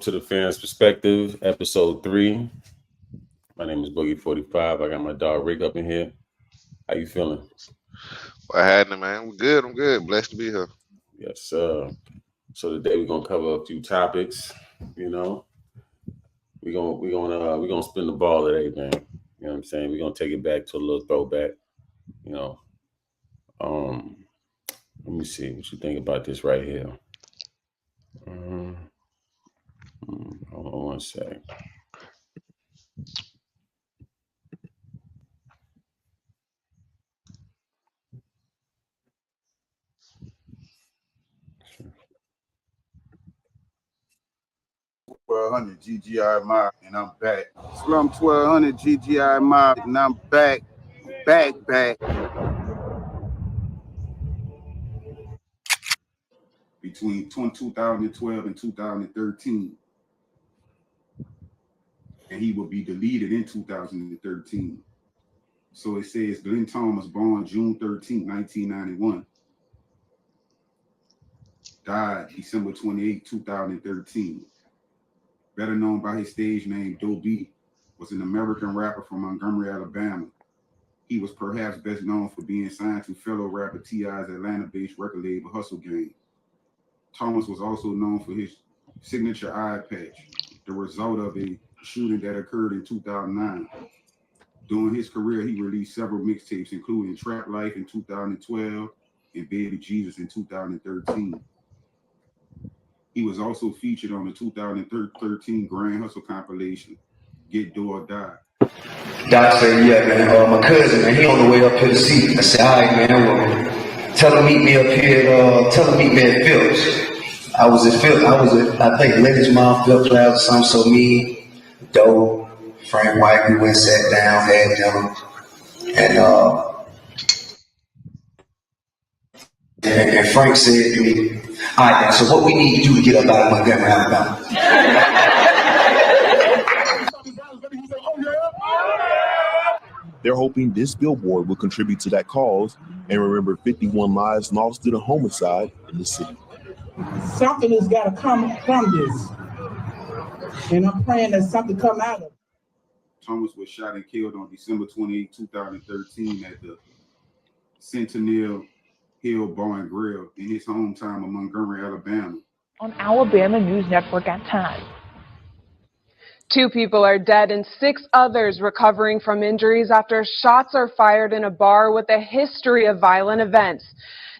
to the Fans Perspective, episode 3. My name is Boogie45. I got my dog Rick up in here. How you feeling? What happening, man? I'm good. Blessed to be here. Yes, sir. So today we're gonna cover a few topics. You know, we're gonna spin the ball today, man. You know what I'm saying? We're gonna take it back to a little throwback. You know, let me see what you think about this right here. Hold on one sec. $1,200 GGI Mob, and I'm back. Slum $1,200 GGI Mob, and I'm back. Between 2012 and 2013. And he will be deleted in 2013. So it says Glenn Thomas, born June 13, 1991. Died December 28, 2013. Better known by his stage name, Doe B, was an American rapper from Montgomery, Alabama. He was perhaps best known for being signed to fellow rapper T.I.'s Atlanta-based record label Hustle Gang. Thomas was also known for his signature eye patch, the result of a shooting that occurred in 2009. During his career, he released several mixtapes, including Trap Life in 2012 and Baby Jesus in 2013. He was also featured on the 2013 Grand Hustle compilation, Get Do or Die. Doc said, yeah, man, my cousin, man, he on the way up here to see me. I said, all right, man, well, tell him meet me up here, tell him meet me at Phillips. I was at Phillips, I think Lenny's mom, Phillips Labs or something, so me, Doe, Frank White, we went, sat down, had dinner, and Frank said to me, all right, now, so what we need to do to get up out of Montgomery, Alabama? They're hoping this billboard will contribute to that cause and remember 51 lives lost due to homicide in the city. Something has got to come from this. And I'm praying that something come out of it. Thomas was shot and killed on December 28, 2013 at the Centennial Hill Bar and Grill in his hometown of Montgomery, Alabama. On Alabama News Network at time. 2 people are dead and 6 others recovering from injuries after shots are fired in a bar with a history of violent events.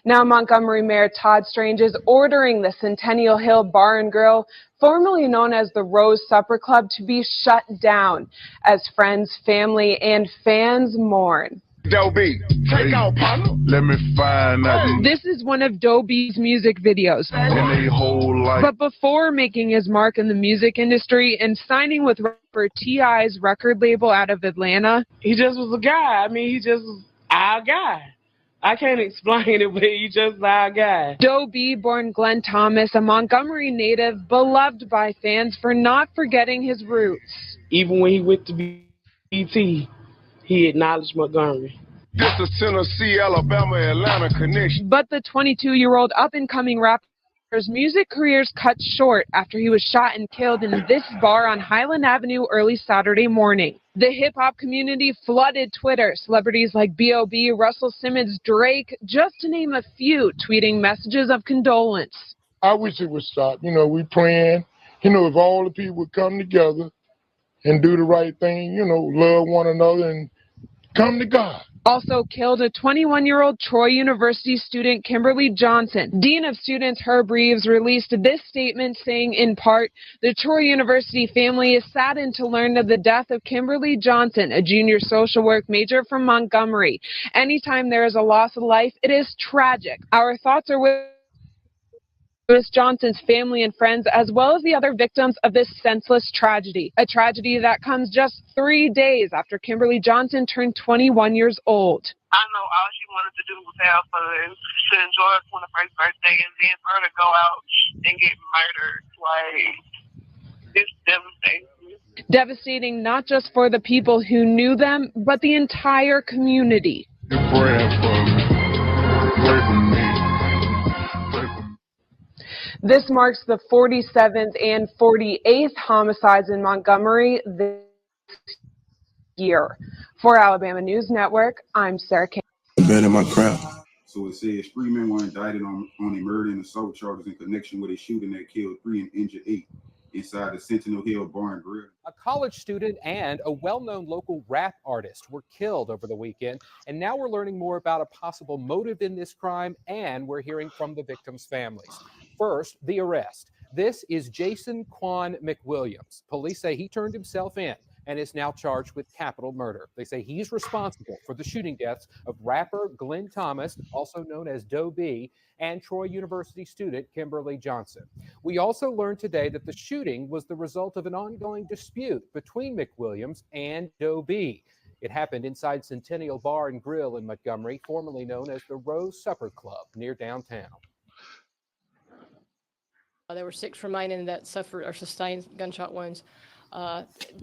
Now Montgomery Mayor Todd Strange is ordering the Centennial Hill Bar and Grill, formerly known as the Rose Supper Club, to be shut down as friends, family, and fans mourn. Doe B, take out, partner. Let me find out. This is one of Doe B's music videos. But before making his mark in the music industry and signing with rapper T.I.'s record label out of Atlanta, He just was a guy. I mean, he just was our guy. I can't explain it, but he just our guy. Doe B, born Glenn Thomas, a Montgomery native, beloved by fans for not forgetting his roots. Even when he went to BET, he acknowledged Montgomery. This is Tennessee, Alabama, Atlanta connection. But the 22-year-old up-and-coming rapper's music career's cut short after he was shot and killed in this bar on Highland Avenue early Saturday morning. The hip-hop community flooded Twitter. Celebrities like B.O.B., Russell Simmons, Drake, just to name a few, tweeting messages of condolence. I wish it was shot. You know, we praying, if all the people would come together and do the right thing, love one another and come to God. Also killed a 21-year-old Troy University student, Kimberly Johnson. Dean of Students Herb Reeves released this statement saying, in part, the Troy University family is saddened to learn of the death of Kimberly Johnson, a junior social work major from Montgomery. Anytime there is a loss of life, it is tragic. Our thoughts are with Miss Johnson's family and friends, as well as the other victims of this senseless tragedy. A tragedy that comes just 3 days after Kimberly Johnson turned 21 years old. I know all she wanted to do was have fun, to enjoy her 21st birthday, and then for her to go out and get murdered. Like, it's devastating. Devastating not just for the people who knew them, but the entire community. You're praying for me. Pray for me. This marks the 47th and 48th homicides in Montgomery this year. For Alabama News Network, I'm Sarah King. Abandon my crap. So it says 3 men were indicted on a murder and assault charges in connection with a shooting that killed 3 and injured 8 inside the Sentinel Hill Bar and Grill. A college student and a well-known local rap artist were killed over the weekend, and now we're learning more about a possible motive in this crime, and we're hearing from the victims' families. First, the arrest. This is Jason Quan McWilliams. Police say he turned himself in and is now charged with capital murder. They say he's responsible for the shooting deaths of rapper Glenn Thomas, also known as Doe B, and Troy University student Kimberly Johnson. We also learned today that the shooting was the result of an ongoing dispute between McWilliams and Doe B. It happened inside Centennial Bar and Grill in Montgomery, formerly known as the Rose Supper Club near downtown. There were 6 remaining that suffered or sustained gunshot wounds.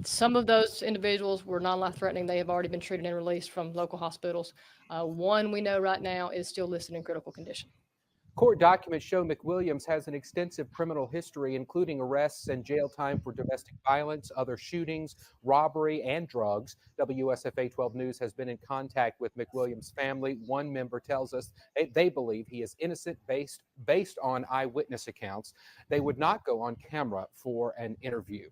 Some of those individuals were non-life threatening. They have already been treated and released from local hospitals. One we know right now is still listed in critical condition. Court documents show McWilliams has an extensive criminal history, including arrests and jail time for domestic violence, other shootings, robbery, and drugs. WSFA 12 News has been in contact with McWilliams' family. One member tells us they believe he is innocent based on eyewitness accounts. They would not go on camera for an interview.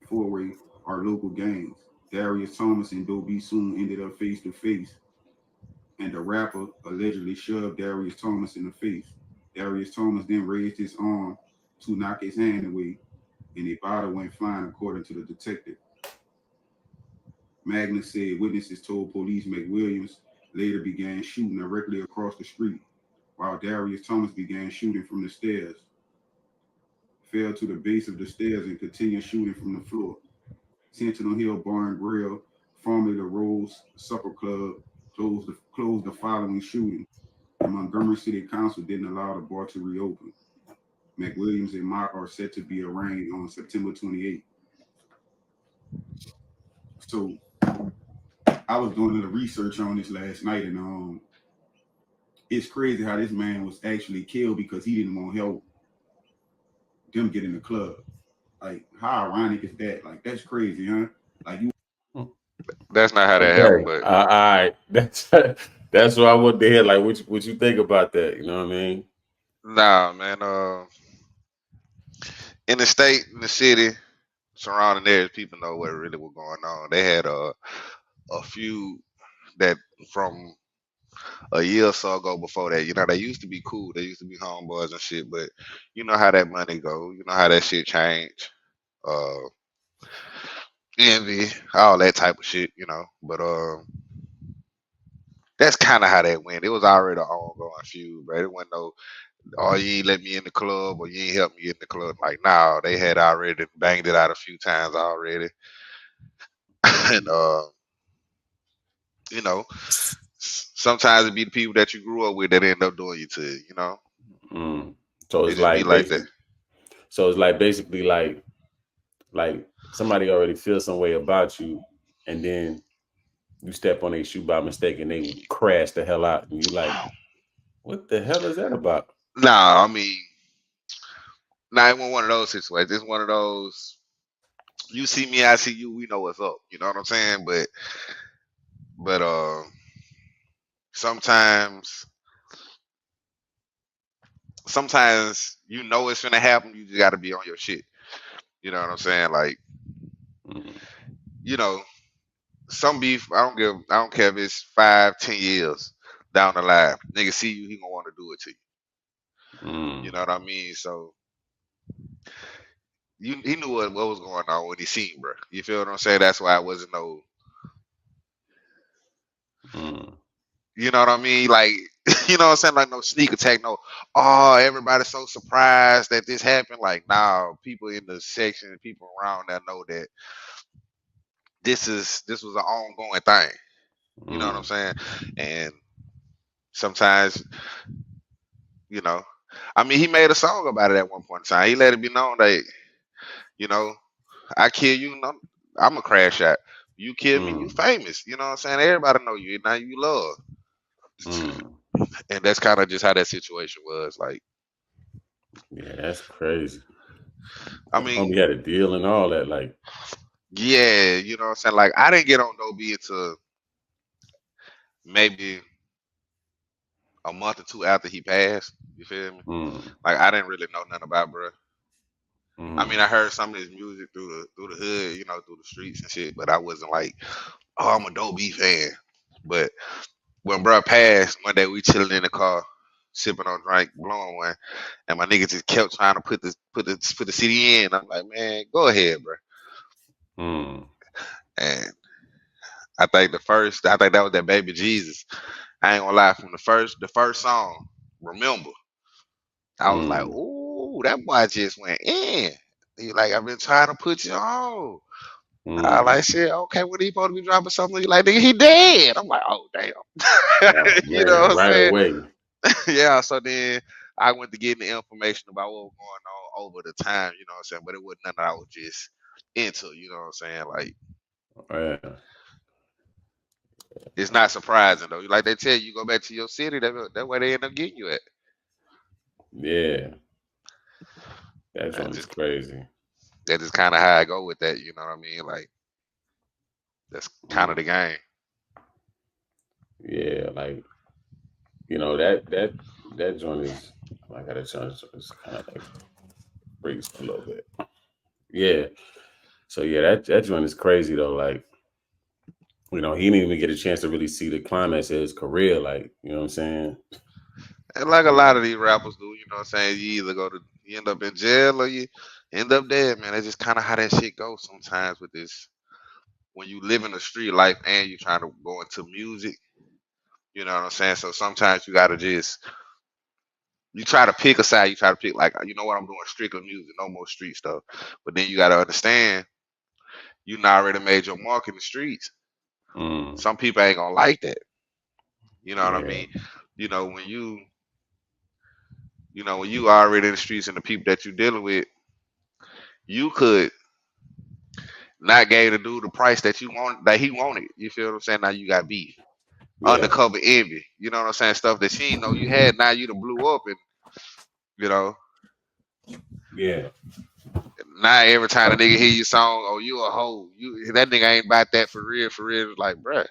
Four-way our local gangs. Darius Thomas and Doe B soon ended up face to face, and the rapper allegedly shoved Darius Thomas in the face. Darius Thomas then raised his arm to knock his hand away, and a bottle went flying, according to the detective. Magnus said witnesses told police McWilliams later began shooting directly across the street, while Darius Thomas began shooting from the stairs, fell to the base of the stairs, and continued shooting from the floor. Sentinel Hill Bar and Grill, formerly the Rose Supper Club, closed the following shooting. The Montgomery City Council didn't allow the bar to reopen. McWilliams and Mock are set to be arraigned on September 28th. So I was doing a little research on this last night, and it's crazy how this man was actually killed because he didn't want help them get in the club. Like, how ironic is that? Like, that's crazy, huh? Like, you. That's not how that happened, but all right, that's what I want to hear. Like, what you think about that? You know what I mean? nah, man. In the state, in the city, surrounding areas, people know what really was going on. They had a few that from a year or so ago before that. You know, they used to be cool. They used to be homeboys and shit. But you know how that money go. You know how that shit change. Envy, all that type of shit. You know, but that's kind of how that went. It was already an ongoing feud, bro. It wasn't no, oh, you ain't let me in the club or you ain't help me get in the club. Like, nah, they had already banged it out a few times already. And you know, sometimes it be the people that you grew up with that end up doing you to, you know. So It it's just like be like that. So it's like basically like somebody already feels some way about you, and then you step on their shoe by mistake and they crash the hell out, and you like, what the hell is that about? Nah, I mean, nah, it wasn't one of those situations. It's one of those, you see me, I see you, we know what's up. You know what I'm saying? But sometimes you know it's gonna happen. You just got to be on your shit. You know what I'm saying? Like, you know, some beef. I don't care if it's 5, 10 years down the line. Nigga see you, he gonna want to do it to you. You know what I mean? So he knew what was going on when he seen, bro. You feel what I'm saying? That's why it wasn't no. You know what I mean? Like, you know what I'm saying? Like, no sneak attack, no, oh, everybody's so surprised that this happened. Like, nah, people in the section, people around that know that this was an ongoing thing. You know what I'm saying? And sometimes, you know, I mean, he made a song about it at one point in time. He let it be known that, you know, I kill you, I'm a crash out. You kill me, you famous. You know what I'm saying? Everybody know you. Now you love. And that's kind of just how that situation was. Like, Yeah, that's crazy. I Homie mean, had a deal and all that. Like, yeah, you know what I'm saying? Like I didn't get on Doe B until maybe a month or two after he passed. You feel me? mm, Like I didn't really know nothing about bro. I mean, mm, I heard some of his music through the hood, you know, through the streets and shit, but I wasn't like, oh, I'm a Doe B fan. But when bro passed, one day we chilling in the car, sipping on drink, blowing one, and my nigga just kept trying to put the CD in. I'm like, man, go ahead, bro. mm, And I think that was that Baby Jesus. I ain't gonna lie, from the first song, Remember, I was like, mm, ooh, that boy just went in. He like, I've been trying to put you on. I mm. like shit, okay, when he supposed to be dropping something, you like, nigga, he dead. I'm like, oh damn. Oh You know man, what I'm right saying? away. Yeah, so then I went to get the information about what was going on over the time, you know what I'm saying? But it wasn't nothing I was just into, you know what I'm saying? Like, Yeah, it's not surprising though. Like they tell you, go back to your city, that way they end up getting you at. yeah. That That's joint is just crazy. that's just kind of how I go with that, you know what I mean? Like, that's kind of Mm. the game. Yeah, like that joint is. I gotta change. It's kind of like breaks a little bit. Yeah. So yeah, that joint is crazy though. Like, he didn't even get a chance to really see the climax of his career. Like, you know what I'm saying? And like a Yeah. lot of these rappers do, you know what I'm saying? You end up in jail or you end up dead, man. That's just kind of how that shit goes sometimes with this. When you live in a street life and you trying to go into music, you know what I'm saying? So sometimes you gotta just you try to pick a side. You try to pick like, you know what, I'm doing strictly music, no more street stuff. But then you gotta understand, you not already made your mark in the streets. Mm, Some people ain't gonna like that. You know what I yeah. mean? You know when you already in the streets and the people that you dealing with, you could not gave the dude the price that he wanted. You feel what I'm saying? Now you got beef, Yeah. undercover envy. You know what I'm saying? Stuff that she didn't know you had. Now you done blew up, and you know Yeah. now every time a nigga hear your song, oh you a hoe, you that nigga ain't about that for real, for real. Like, bruh,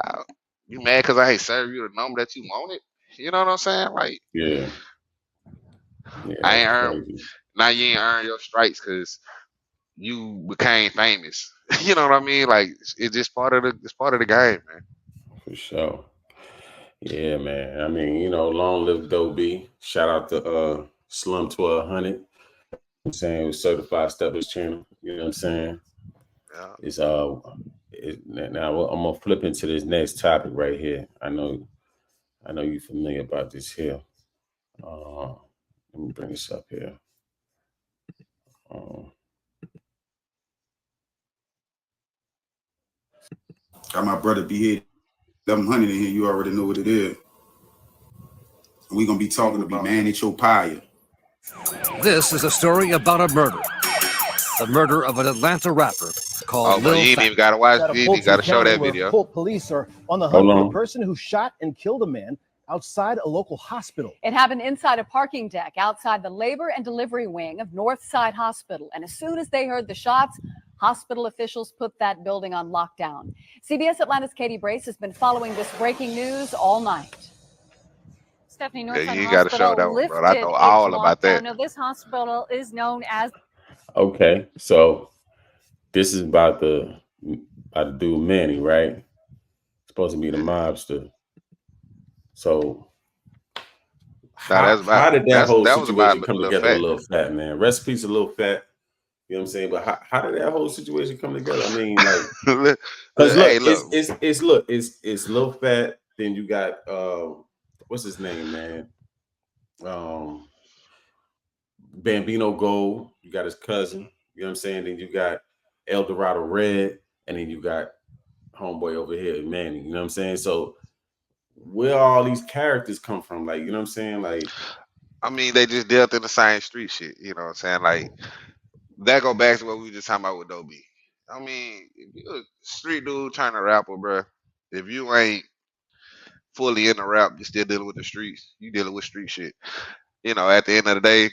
I- you mad because I ain't serve you the number that you wanted? You know what I'm saying? Like, Yeah. Yeah. I That's ain't earned. crazy Now you ain't earned your stripes because you became famous. You know what I mean? Like, it's just part of the game, man. for sure. Yeah, man. I mean, long live Doe B. Shout out to Slum 1200. I'm saying it was certified steppers channel. You know what I'm saying? Yeah. It's now I'm gonna flip into this next topic right here. I know you're familiar about this here. Uh, let me bring this up here. Um, Got my brother beheaded 1100 in here. You already know what it is. We're gonna be talking to be Manny Chopaya. This is a story about a murder. The murder of an Atlanta rapper called Oh, bro, Lil you ain't Fat. even gotta watch. Out of You ain't even Fulton gotta show County, that where video. Polk police are on the hold hunt for a on. person who shot and killed a man outside a local hospital. It happened inside a parking deck outside the labor and delivery wing of Northside Hospital. And as soon as they heard the shots, hospital officials put that building on lockdown. CBS Atlanta's Katie Brace has been following this breaking news all night. Stephanie, Yeah, Northside you ain't gotta show that Hospital one, bro. I lifted know its all about lockdown. that. Now, this hospital is known as. Okay, so this is about the dude Manny, right? Supposed to be the mobster. So Now how did that whole that was about situation come Lil together with Fat. Lil Fat, man? Recipes a Lil Fat. You know what I'm saying? But how did that whole situation come together? I mean, like, because look, Hey, look. it's Lil Fat. Then you got what's his name, man? Um, Bambino Gold. You got his cousin. You know what I'm saying? Then you got El Dorado Red, and then you got homeboy over here, Manny. You know what I'm saying? So where all these characters come from? Like, you know what I'm saying? Like, I mean, they just dealt in the same street shit. You know what I'm saying? Like, that go back to what we were just talking about with Dobie. I mean, if you a street dude trying to rapper, bro, if you ain't fully in the rap, you're still dealing with the streets. You dealing with street shit. you know, at the end of the day,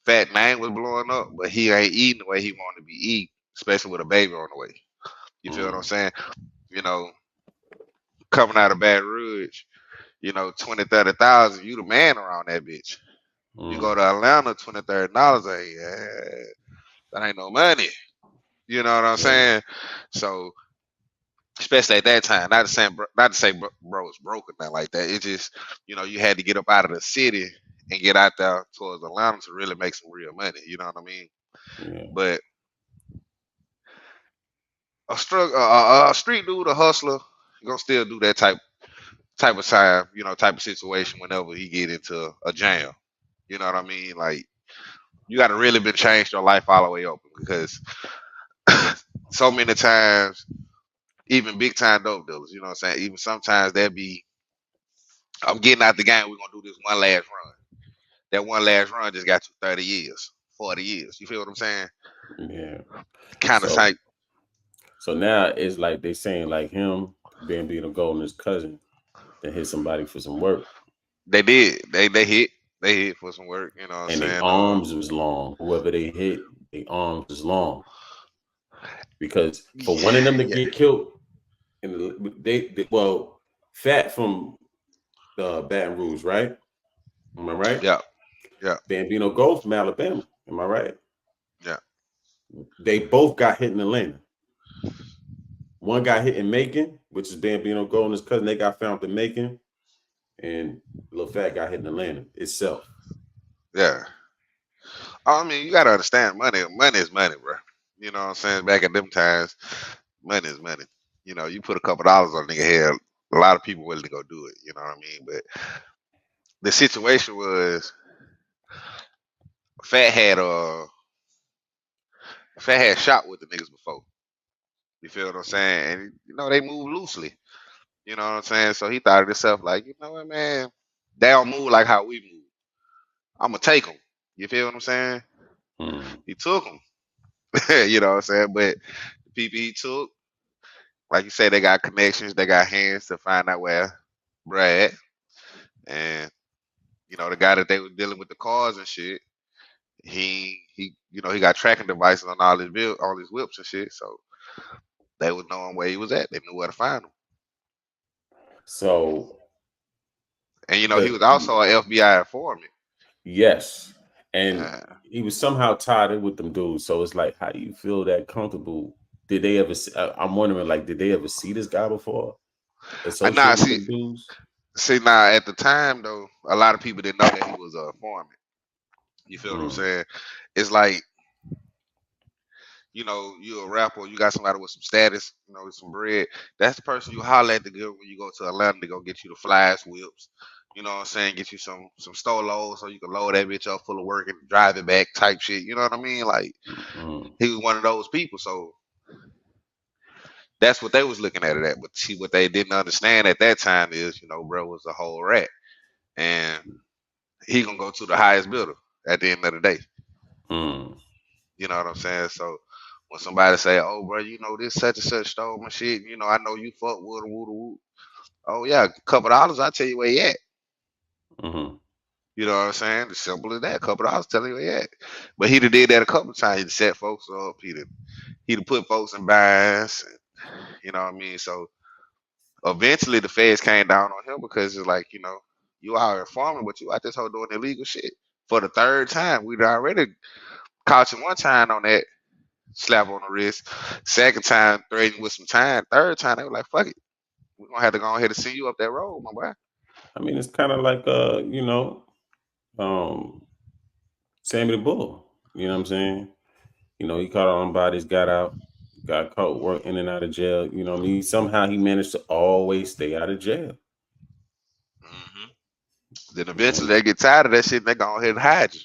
Fat name was blowing up, but he ain't eating the way he wanted to be eating, especially with a baby on the way. You feel what I'm saying? You know, coming out of Baton Rouge, you know, 20, 30,000, you the man around that bitch. You go to Atlanta, $20, $30, that ain't no money. You know what I'm saying? So, especially at that time, not to say bro was broke or nothing like that. It's just, you know, you had to get up out of the city and get out there towards Atlanta to really make some real money. You know what I mean? Yeah. But a street dude, a hustler, gonna still do that type of time, you know, type of situation whenever he get into a jam. You know what I mean? Like you got to really been changed your life all the way open because so many times, even big time dope dealers, you know what I'm saying? Even sometimes they'll be, I'm getting out the game. We're gonna do this one last run. That one last run just got you 30 years, 40 years. You feel what I'm saying? Yeah. Kind of like. So now it's like they saying like him, Bambino Gold and his cousin, they hit somebody for some work. They did. They hit for some work. You know what I'm And their saying? arms was long. Whoever they hit, their arms was long. Because for one of them to get killed, and they well, Fat from Baton Rouge, right? Am I right? Yeah. Yeah. Bambino Gold from Alabama. Am I right? Yeah. They both got hit in Atlanta. One got hit in Macon, which is Bambino Gold and his cousin. They got found in Macon, and Lil Fat got hit in Atlanta itself. Yeah. I mean, you gotta understand, money is money, bro. You know what I'm saying? Back at them times, money is money. You know, you put a couple dollars on a nigga head, a lot of people willing to go do it. You know what I mean? But the situation was, Fat had Fat had shot with the niggas before. You feel what I'm saying? And you know they move loosely. You know what I'm saying? So he thought to himself like, you know what, man? They don't move like how we move. I'm gonna take them. You feel what I'm saying? He took them. You know what I'm saying? But the people he took, like you say, they got connections, they got hands to find out where Brad and you know the guy that they were dealing with the cars and shit. He you know he got tracking devices on all his whips and shit. So they was knowing where he was at. They knew where to find him. So, and you know he was also an FBI informant. Yes, and he was somehow tied in with them dudes. So it's like, how do you feel that comfortable? Did they ever? I'm wondering, like, did they ever see this guy before? Associated with them dudes? See, now at the time though, a lot of people didn't know that he was a informant. You feel what I'm saying? It's like, you know, you a rapper, you got somebody with some status, you know, with some bread. That's the person you holler at to go when you go to Atlanta to go get you the flyest whips. You know what I'm saying? Get you some Stolos so you can load that bitch up full of work and drive it back type shit. You know what I mean? Like he was one of those people. So that's what they was looking at it at. But see, what they didn't understand at that time is, you know, bro was a whole rat. And he gonna go to the highest bidder at the end of the day. You know what I'm saying? So when somebody say, "Oh, bro, you know this such and such stole my shit," you know, I know you fuck with him, woo woo. Oh yeah, a couple dollars, I'll tell you where he at. You know what I'm saying? As simple as that. A couple dollars, tell you where he at. But he did that a couple of times. He'd set folks up. He'd put folks in binds. You know what I mean? So eventually the feds came down on him because it's like, you know, you are informing, but you out this whole doing illegal shit. For the third time, we'd already caught you one time on that slap on the wrist. Second time, threatening with some time. Third time, they were like, fuck it. We're going to have to go ahead and send you up that road, my boy. I mean, it's kind of like, you know, Sammy the Bull. You know what I'm saying? You know, he caught on bodies, got caught work in and out of jail. You know what I mean? Somehow he managed to always stay out of jail. Then eventually they get tired of that shit and they go ahead and hide you.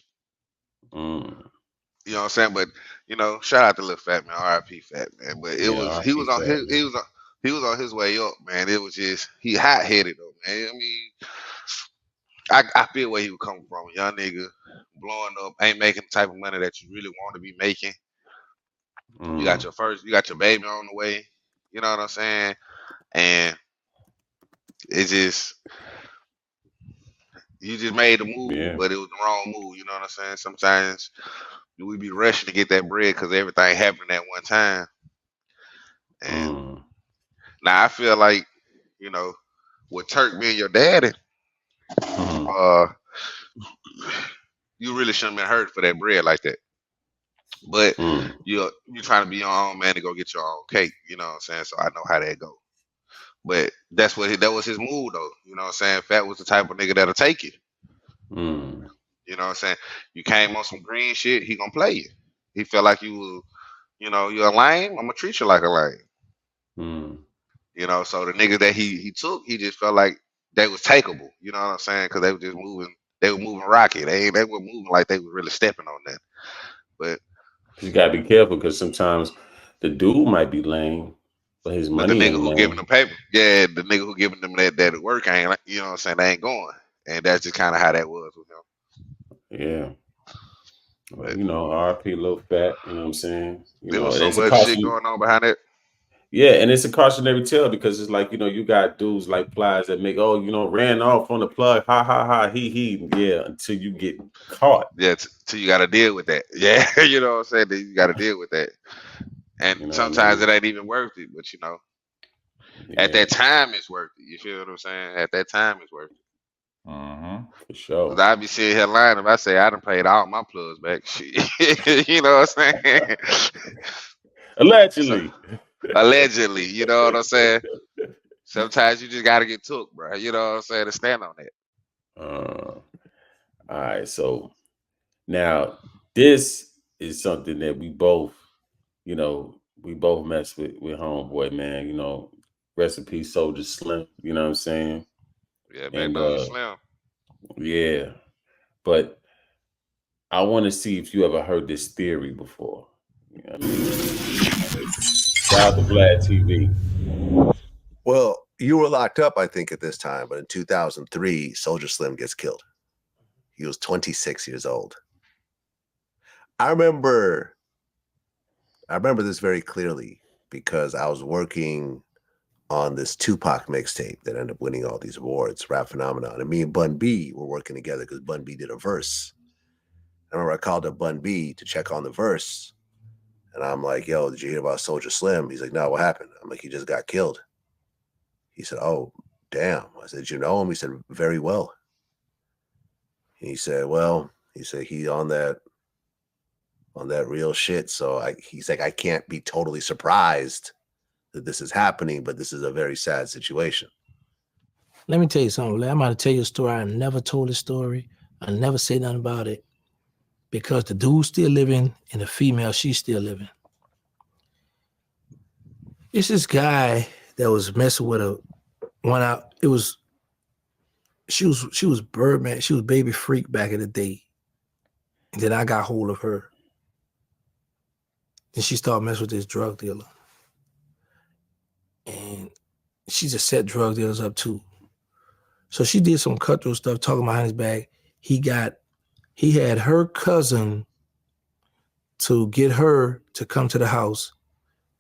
You know what I'm saying? But you know, shout out to Lil Fat Man, R.I.P. Fat Man. But he was on his way up, man. It was just he hot headed though, man. I mean, I feel where he was coming from. Young nigga blowing up, ain't making the type of money that you really want to be making. You got your baby on the way. You know what I'm saying? And it's just You just made the move, Yeah. but it was the wrong move. You know what I'm saying? Sometimes we be rushing to get that bread because everything happened at one time. And Mm. now I feel like, you know, with Turk being your daddy, Mhm. you really shouldn't have been hurt for that bread like that. But Mm. you're trying to be your own man to go get your own cake. You know what I'm saying? So I know how that go. But that was his move though. You know what I'm saying? Fat was the type of nigga that'll take you. Mm. You know what I'm saying? You came on some green shit, he gonna play you. He felt like you was, you're a lame. I'm gonna treat you like a lame. Mm. So the niggas that he took, he just felt like they was takeable. You know what I'm saying? Because they were just moving. They were moving rocky. They were moving like they were really stepping on that. But You gotta be careful because sometimes the dude might be lame, but his but the money nigga ain't who giving lame. them paper, yeah, the nigga who giving them that work ain't, you know what I'm saying? They ain't going, and that's just kind of how that was with him. Yeah. Well, But RP Lil Fat, you know what I'm saying? there was And so it's a much shit caution. going on behind it. Yeah, and it's a cautionary tale because it's like, you got dudes like Plies that make, ran off on the plug, ha ha ha, he, yeah, until you get caught. Yeah, till you got to deal with that. Yeah, you know what I'm saying? Then you got to deal with that, and You know what I sometimes mean? it ain't even worth it. But at Yeah, that time, it's worth it. You feel what I'm saying? At that time, it's worth it. for sure. Cause I be sitting here lying if I say I done paid all my plugs back. Shit. You know what I'm saying? So, Allegedly. allegedly, you know what I'm saying? Sometimes you just gotta get took, bro. You know what I'm saying? To stand on that. All right, so now this is something that we both mess with homeboy, man. Recipe Soldier Slim, you know what I'm saying? Yeah, back And down to Slim. yeah, but I want to see if you ever heard this theory before. You know what I mean? Shout out to Vlad TV. Well, you were locked up, I think, at this time, but in 2003, Soldier Slim gets killed. He was 26 years old. I remember this very clearly because I was working on this Tupac mixtape that ended up winning all these awards, Rap Phenomenon. And me and Bun B were working together because Bun B did a verse. I remember I called up Bun B to check on the verse. And I'm like, yo, did you hear about Soldier Slim? He's like, no, what happened? I'm like, he just got killed. He said, oh, damn. I said, did you know him? He said, very well. He said, well, he on that real shit. So he's like, I can't be totally surprised that this is happening, but this is a very sad situation. Let me tell you something. I'm about to tell you a story. I never told this story. I never say nothing about it because the dude's still living and the female, she's still living. It's this guy that was messing with she was Birdman. She was Baby Freak back in the day. And then I got hold of her. Then she started messing with this drug dealer. And she just set drug dealers up too. So she did some cutthroat stuff talking behind his back. He had her cousin to get her to come to the house.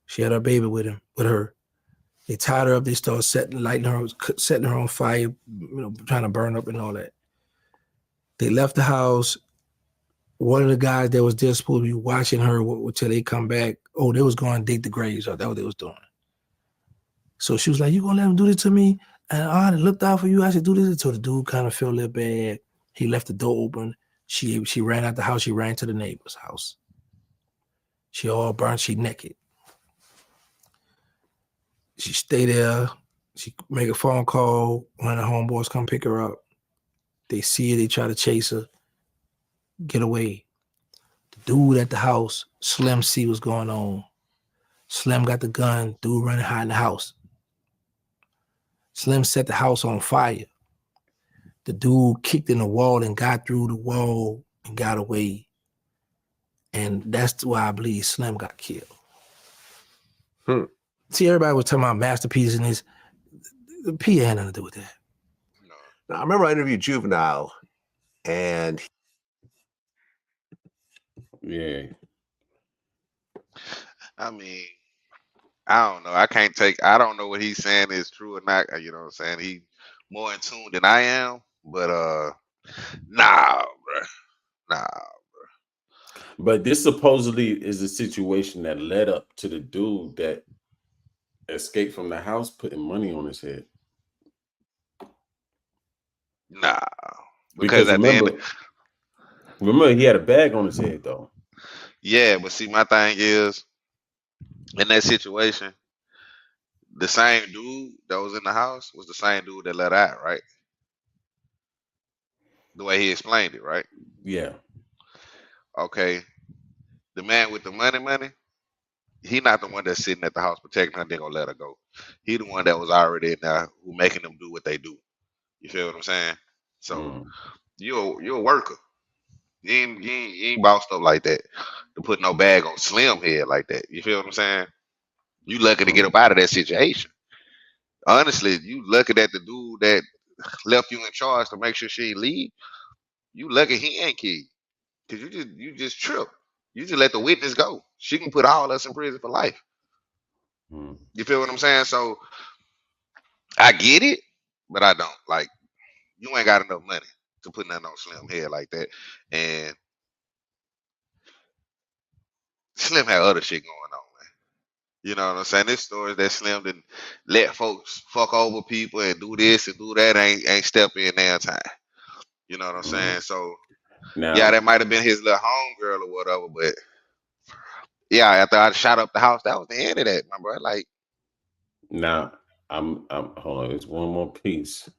She had her baby with her. They tied her up. They started setting her on fire, trying to burn up and all that. They left the house. One of the guys that was there supposed to be watching her until they come back. Oh, they was going to dig the graves. That's what they was doing. So she was like, you gonna let him do this to me? And I looked out for you. I said, do this until the dude kind of felt a little bad. He left the door open. She ran out the house. She ran to the neighbor's house. She all burnt. She naked. She stay there. She make a phone call. One of the homeboys come pick her up. They see her. They try to chase her. Get away. The dude at the house, Slim, see what's going on. Slim got the gun. Dude running hide in the house. Slim set the house on fire. The dude kicked in the wall and got through the wall and got away. And that's why I believe Slim got killed. See, everybody was talking about masterpieces and this. The P had nothing to do with that. Now, I remember I interviewed Juvenile and yeah. I mean, I don't know. I don't know what he's saying is true or not. You know what I'm saying? He more in tune than I am. But Nah, bro. Nah. But this supposedly is a situation that led up to the dude that escaped from the house putting money on his head. Nah. Because at the end, remember he had a bag on his head though. yeah, but see, my thing is, in that situation, the same dude that was in the house was the same dude that let out, right? The way he explained it, right? Yeah. Okay. The man with the money, he not the one that's sitting at the house protecting her, then gonna let her go. He the one that was already in there who making them do what they do. You feel what I'm saying? So you're a worker. You ain't bossed up like that to put no bag on Slim head like that. You feel what I'm saying? You lucky to get up out of that situation. Honestly, you lucky that the dude that left you in charge to make sure she ain't leave. You lucky he ain't killed. Cause you just tripped. You just let the witness go. She can put all us in prison for life. You feel what I'm saying? So I get it, but I don't. Like, you ain't got enough money to put nothing on Slim head like that. And Slim had other shit going on, man. You know what I'm saying? This story that Slim didn't let folks fuck over people and do this and do that ain't step in their time. You know what I'm saying? So Now, yeah, that might have been his little homegirl or whatever, but yeah, after I shot up the house, that was the end of that, my bro. Like, now I'm hold on, there's one more piece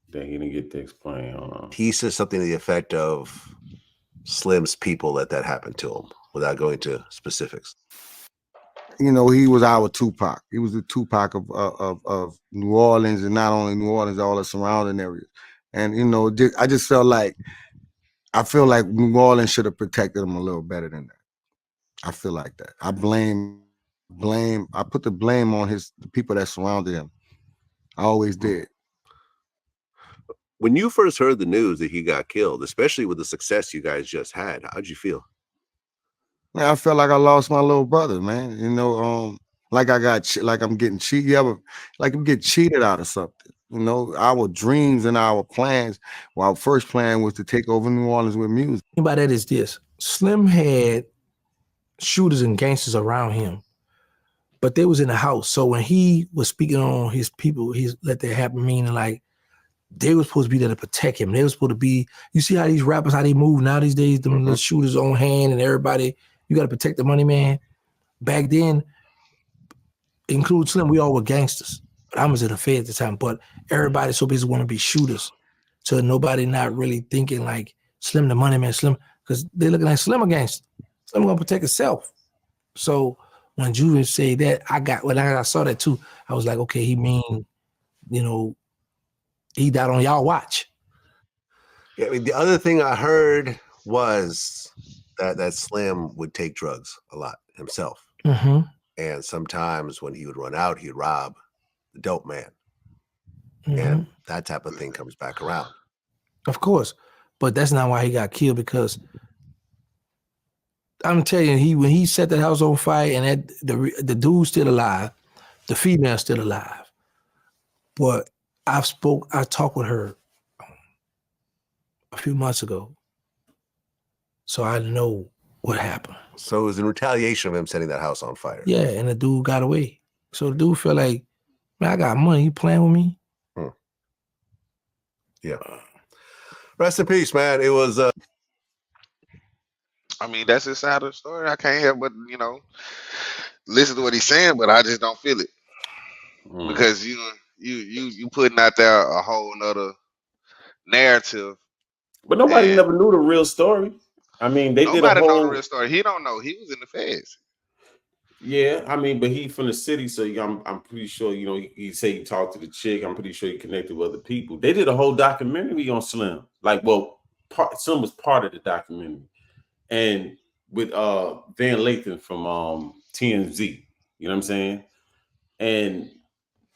that he didn't get to explain. Hold on. He says something to the effect of Slim's people let that happen to him without going to specifics. You know, he was our Tupac. He was the Tupac of New Orleans, and not only New Orleans, all the surrounding areas. And you know, I just felt like New Orleans should have protected him a little better than that. I feel like that. I put the blame on the people that surrounded him. I always did. When you first heard the news that he got killed, especially with the success you guys just had, how'd you feel? Man, I felt like I lost my little brother, man. You know, like I'm getting cheated. Like I'm getting cheated out of something. You know, our dreams and our plans. Well, our first plan was to take over New Orleans with music. By that is this: Slim had shooters and gangsters around him, but they was in the house. So when he was speaking on his people, he let that happen. Meaning like they were supposed to be there to protect him. They were supposed to be. You see how these rappers how they move now these days? Them little shooters on hand and everybody. You got to protect the money, man. Back then, include Slim, we all were gangsters. But I was in the Fed at the time. But everybody so busy want to be shooters. So nobody not really thinking like Slim the money man, Slim, because they looking like Slim a gangster. Slim gonna protect himself. So when Juven said that, when I saw that too, I was like, okay, he mean, you know, he died on y'all watch. Yeah, I mean, the other thing I heard was that Slim would take drugs a lot himself. Mm-hmm. And sometimes when he would run out, he'd rob the dope man. Mm-hmm. And that type of thing comes back around. Of course. But that's not why he got killed, because I'm telling you, when he set that house on fire and the dude's still alive, the female's still alive. But I talked with her a few months ago. So I know what happened. So it was in retaliation of him setting that house on fire. Yeah, and the dude got away. So the dude felt like, man, I got money. You playing with me? Yeah. Rest in peace, man. It was. I mean, that's his side of the story. I can't help but, you know, listen to what he's saying, but I just don't feel it because you putting out there a whole nother narrative. But nobody never knew the real story. I mean, they did a Nobody know the whole. real story. He don't know. He was in the feds. Yeah, I mean, but he from the city, so I'm pretty sure, you know, he said he talked to the chick. I'm pretty sure he connected with other people. They did a whole documentary on Slim. Like, well, Slim was part of the documentary, and with Van Lathan from TMZ. You know what I'm saying? And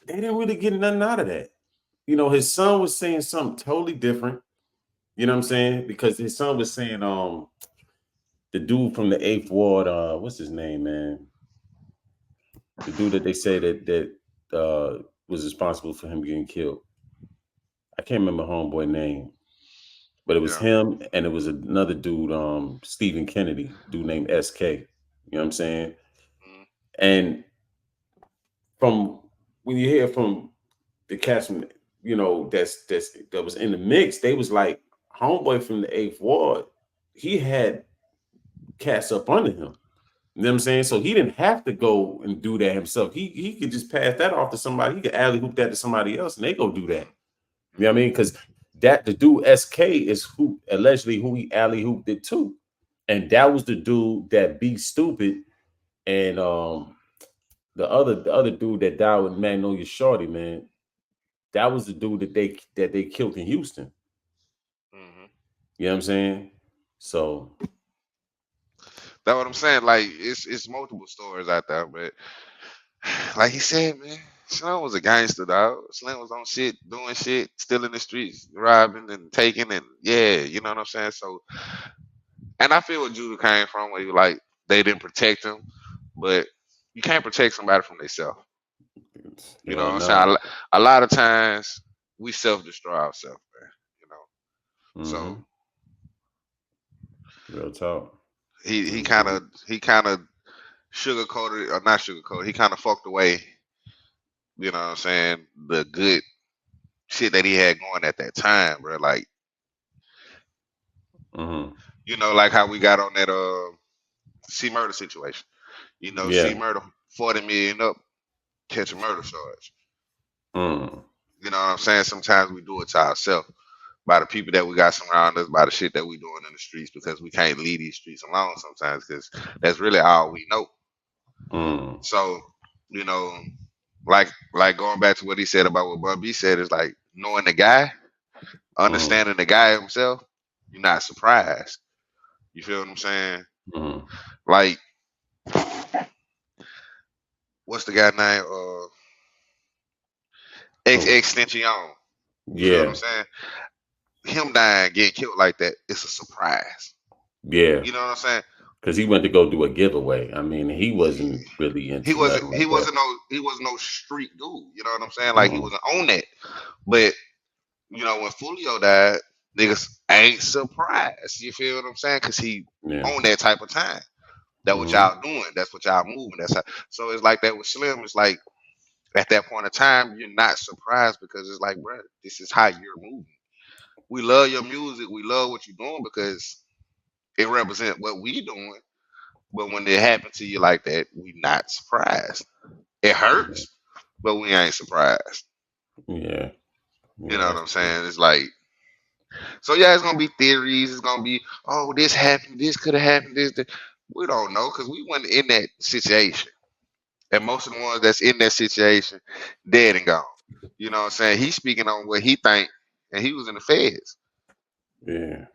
they didn't really get nothing out of that. You know, his son was saying something totally different. You know what I'm saying? Because his son was saying, the dude from the 8th Ward, what's his name, man? The dude that they say that was responsible for him getting killed. I can't remember homeboy name. but it was Yeah. him and it was another dude, Stephen Kennedy, dude named SK. You know what I'm saying? And from when you hear from the cats from, that was in the mix, they was like, homeboy from the 8th Ward, he had cats up under him. You know what I'm saying? So he didn't have to go and do that himself. He could just pass that off to somebody. He could alley hoop that to somebody else, and they go do that. You know what I mean? Because the dude SK is who allegedly who he alley hooped it to, and that was the dude that beat Stupid, and the other dude that died with Magnolia Shorty, man. That was the dude that they killed in Houston. You know what I'm saying? So That's what I'm saying. Like it's multiple stories out there, but like he said, man, Slim was a gangster, dog. Slim was on shit, doing shit, still in the streets, robbing and taking, and yeah, you know what I'm saying. So, and I feel what Judah came from, where you like they didn't protect him, but you can't protect somebody from themselves. You know what I'm saying? no. A lot of times we self destroy ourselves, man. You know, so Real talk. he kind of sugarcoated or not sugarcoated. He kind of fucked away. You know what I'm saying? The good shit that he had going at that time, bro. Like, you know, like how we got on that C murder situation. You know, C Yeah. murder 40 million up, catch a murder charge. You know what I'm saying? Sometimes we do it to ourselves by the people that we got surrounding us, by the shit that we doing in the streets, because we can't leave these streets alone sometimes, because that's really all we know. So, you know, like going back to what he said about what Bun B said, is like knowing the guy, understanding the guy himself, you're not surprised. You feel what I'm saying? Like, what's the guy name? Extension. You feel what Yeah. I'm saying? Him dying, getting killed like that, it's a surprise. Yeah. You know what I'm saying? Because he went to go do a giveaway. I mean, he wasn't really into nothing like that. He wasn't no street dude. You know what I'm saying? Like he wasn't on that. But you know, when Fulio died, niggas ain't surprised. You feel what I'm saying? Because he on that type of time. That's what y'all doing. That's what y'all moving. That's how. So it's like that with Slim. It's like at that point in time, you're not surprised because it's like, bro, this is how you're moving. We love your music. We love what you're doing because it represents what we doing. But when it happened to you like that, we not surprised. It hurts, but we ain't surprised. Yeah. You know what I'm saying? It's like, so yeah, it's gonna be theories. It's gonna be, oh, this happened. This could have happened. This. We don't know because we weren't in that situation. And most of the ones that's in that situation, dead and gone. You know what I'm saying? He's speaking on what he think, and he was in the feds. Yeah.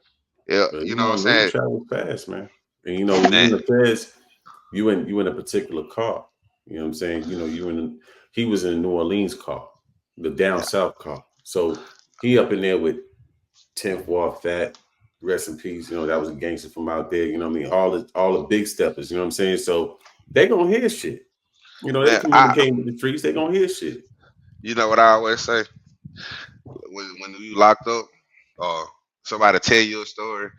Yeah, But you know what I'm we saying? travel fast, man. And when you in the feds, you in a particular car. You know what I'm saying? He was in a New Orleans car, the down south car. So he up in there with 10th Ward Fat, rest in peace. That was a gangster from out there. You know what I mean? All the big steppers, you know what I'm saying? So they gonna hear shit. They Man, communicating with the streets, they gonna hear shit. You know what I always say? When you locked up, or somebody tell you a story,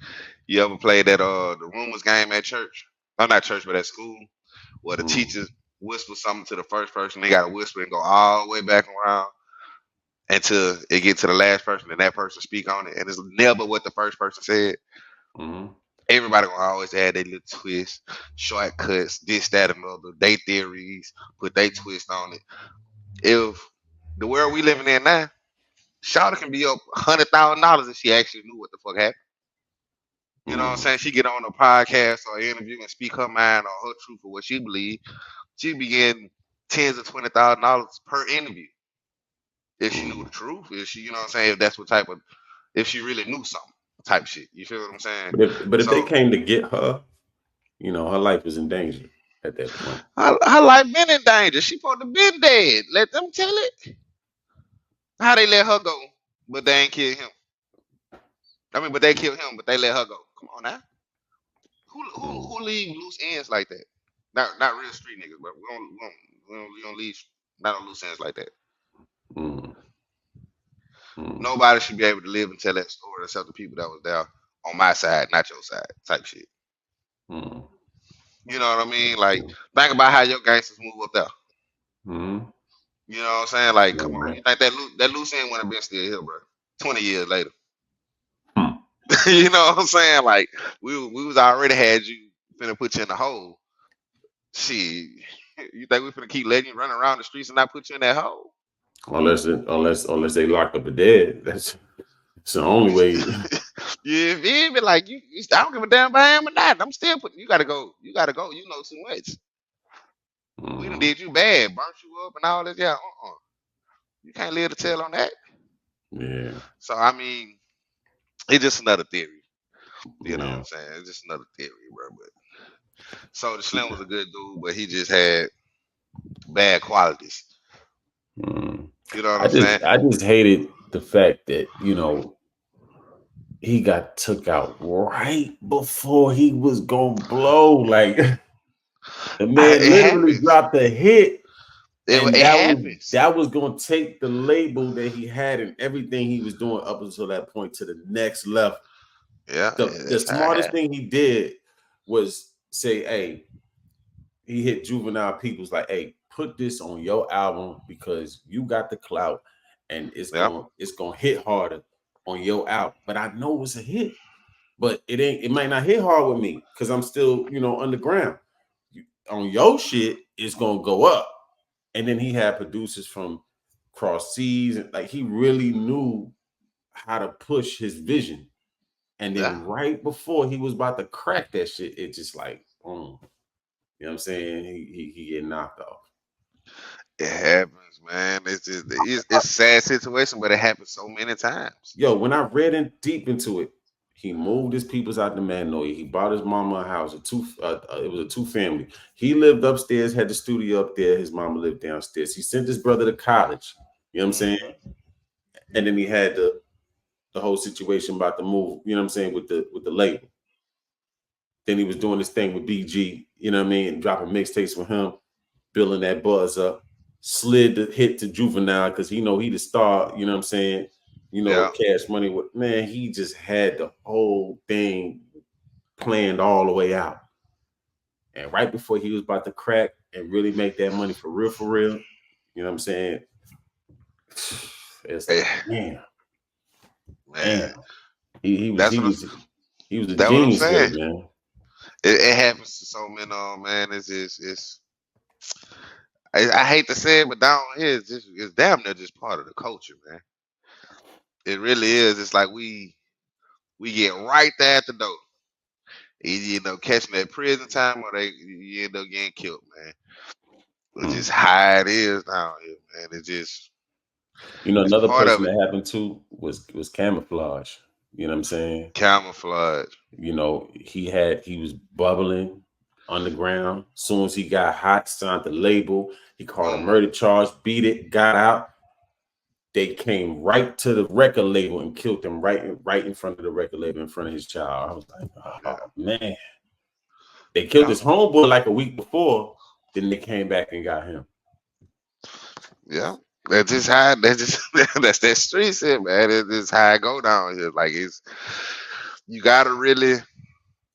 you ever played that the rumors game at church? Not church, but at school, where the teachers whisper something to the first person, they gotta whisper and go all the way back around until it get to the last person, and that person speak on it, and it's never what the first person said. Everybody gonna always add their little twist, shortcuts, this, that, and other, they theories, put their twist on it. If the world we living in now, Shawty can be up $100,000 if she actually knew what the fuck happened. You know what I'm saying? She get on a podcast or an interview and speak her mind or her truth or what she believe. She be getting tens of $20,000 per interview if she knew the truth. If she, you know what I'm saying? If that's what type of, if she really knew something type shit. You feel what I'm saying? But if they came to get her, her life was in danger at that point. Her life been in danger. She supposed to been dead. Let them tell it. How they let her go, but they ain't kill him. I mean, but they killed him, but they let her go. Come on now. Who leave loose ends like that? Not real street niggas, but we don't leave not on loose ends like that. Nobody should be able to live and tell that story except the people that was there on my side, not your side, type shit. Mm. You know what I mean? Like, think about how your gangsters move up there. Mm. You know what I'm saying? Like, Yeah, come on, man. you think that loose end would have been still here, bro? 20 years later. Hmm. You know what I'm saying? Like, we was already had you finna put you in the hole. Shit, you think we finna keep letting you run around the streets and not put you in that hole? Unless they lock up the dead. That's the only way. You feel me? Like I don't give a damn if I am or not. I'm still putting. You gotta go. You gotta go. You know too much. We done did you bad, burnt you up, and all this. Yeah, you can't live to tell on that. Yeah. So I mean, it's just another theory. You know what Yeah. I'm saying? It's just another theory, bro. But so the Slim was a good dude, but he just had bad qualities. Mm. You know what I'm saying? I just hated the fact that, he got took out right before he was gonna blow. Like the man It literally happens. dropped a hit, and It happens. that was gonna take the label that he had and everything he was doing up until that point to the next level. Yeah, The that's how it smartest happens. thing he did was say, "Hey," he hit Juvenile Peoples like, "Hey, put this on your album because you got the clout, and it's Yeah. gonna hit harder on your album." But I know it's a hit, but it might not hit hard with me because I'm still underground. On your shit, it's gonna go up. And then he had producers from cross seas, and like he really knew how to push his vision. And Yeah. then right before he was about to crack that shit, it just like boom. You know what I'm saying? He get knocked off. It happens, man. It's a sad situation, but it happens so many times. Yo, when I read in deep into it, he moved his peoples out to Magnolia. He bought his mama a house, it was a two-family. He lived upstairs, had the studio up there. His mama lived downstairs. He sent his brother to college. You know what I'm saying? And then he had the whole situation about the move, you know what I'm saying, with the label. Then he was doing this thing with BG, you know what I mean, dropping mixtapes with him, building that buzz up, slid the hit to Juvenile because he the star, you know what I'm saying? Yeah. Cash Money with man, he just had the whole thing planned all the way out. And right before he was about to crack and really make that money for real, you know what I'm saying? It's like, man. He was That's he what was he was a that's what I'm genius with saying. it, man. It happens to so many man. I hate to say it, but down here it's damn near just part of the culture, man. It really is. It's like we get right there at the door. Either you end up catching that prison time or you end up getting killed, man. It's just how it is down here, man. It's Another part of person it. that happened to was Camouflage. You know what I'm saying? Camouflage. He was bubbling underground. Soon as he got hot, signed the label. He called a murder charge, beat it, got out. They came right to the record label and killed him right in front of the record label, in front of his child. I was like, oh man. They killed his homeboy like a week before. Then they came back and got him. Yeah. That's just how that's that street shit, man. It's just how I go down here. Like you gotta really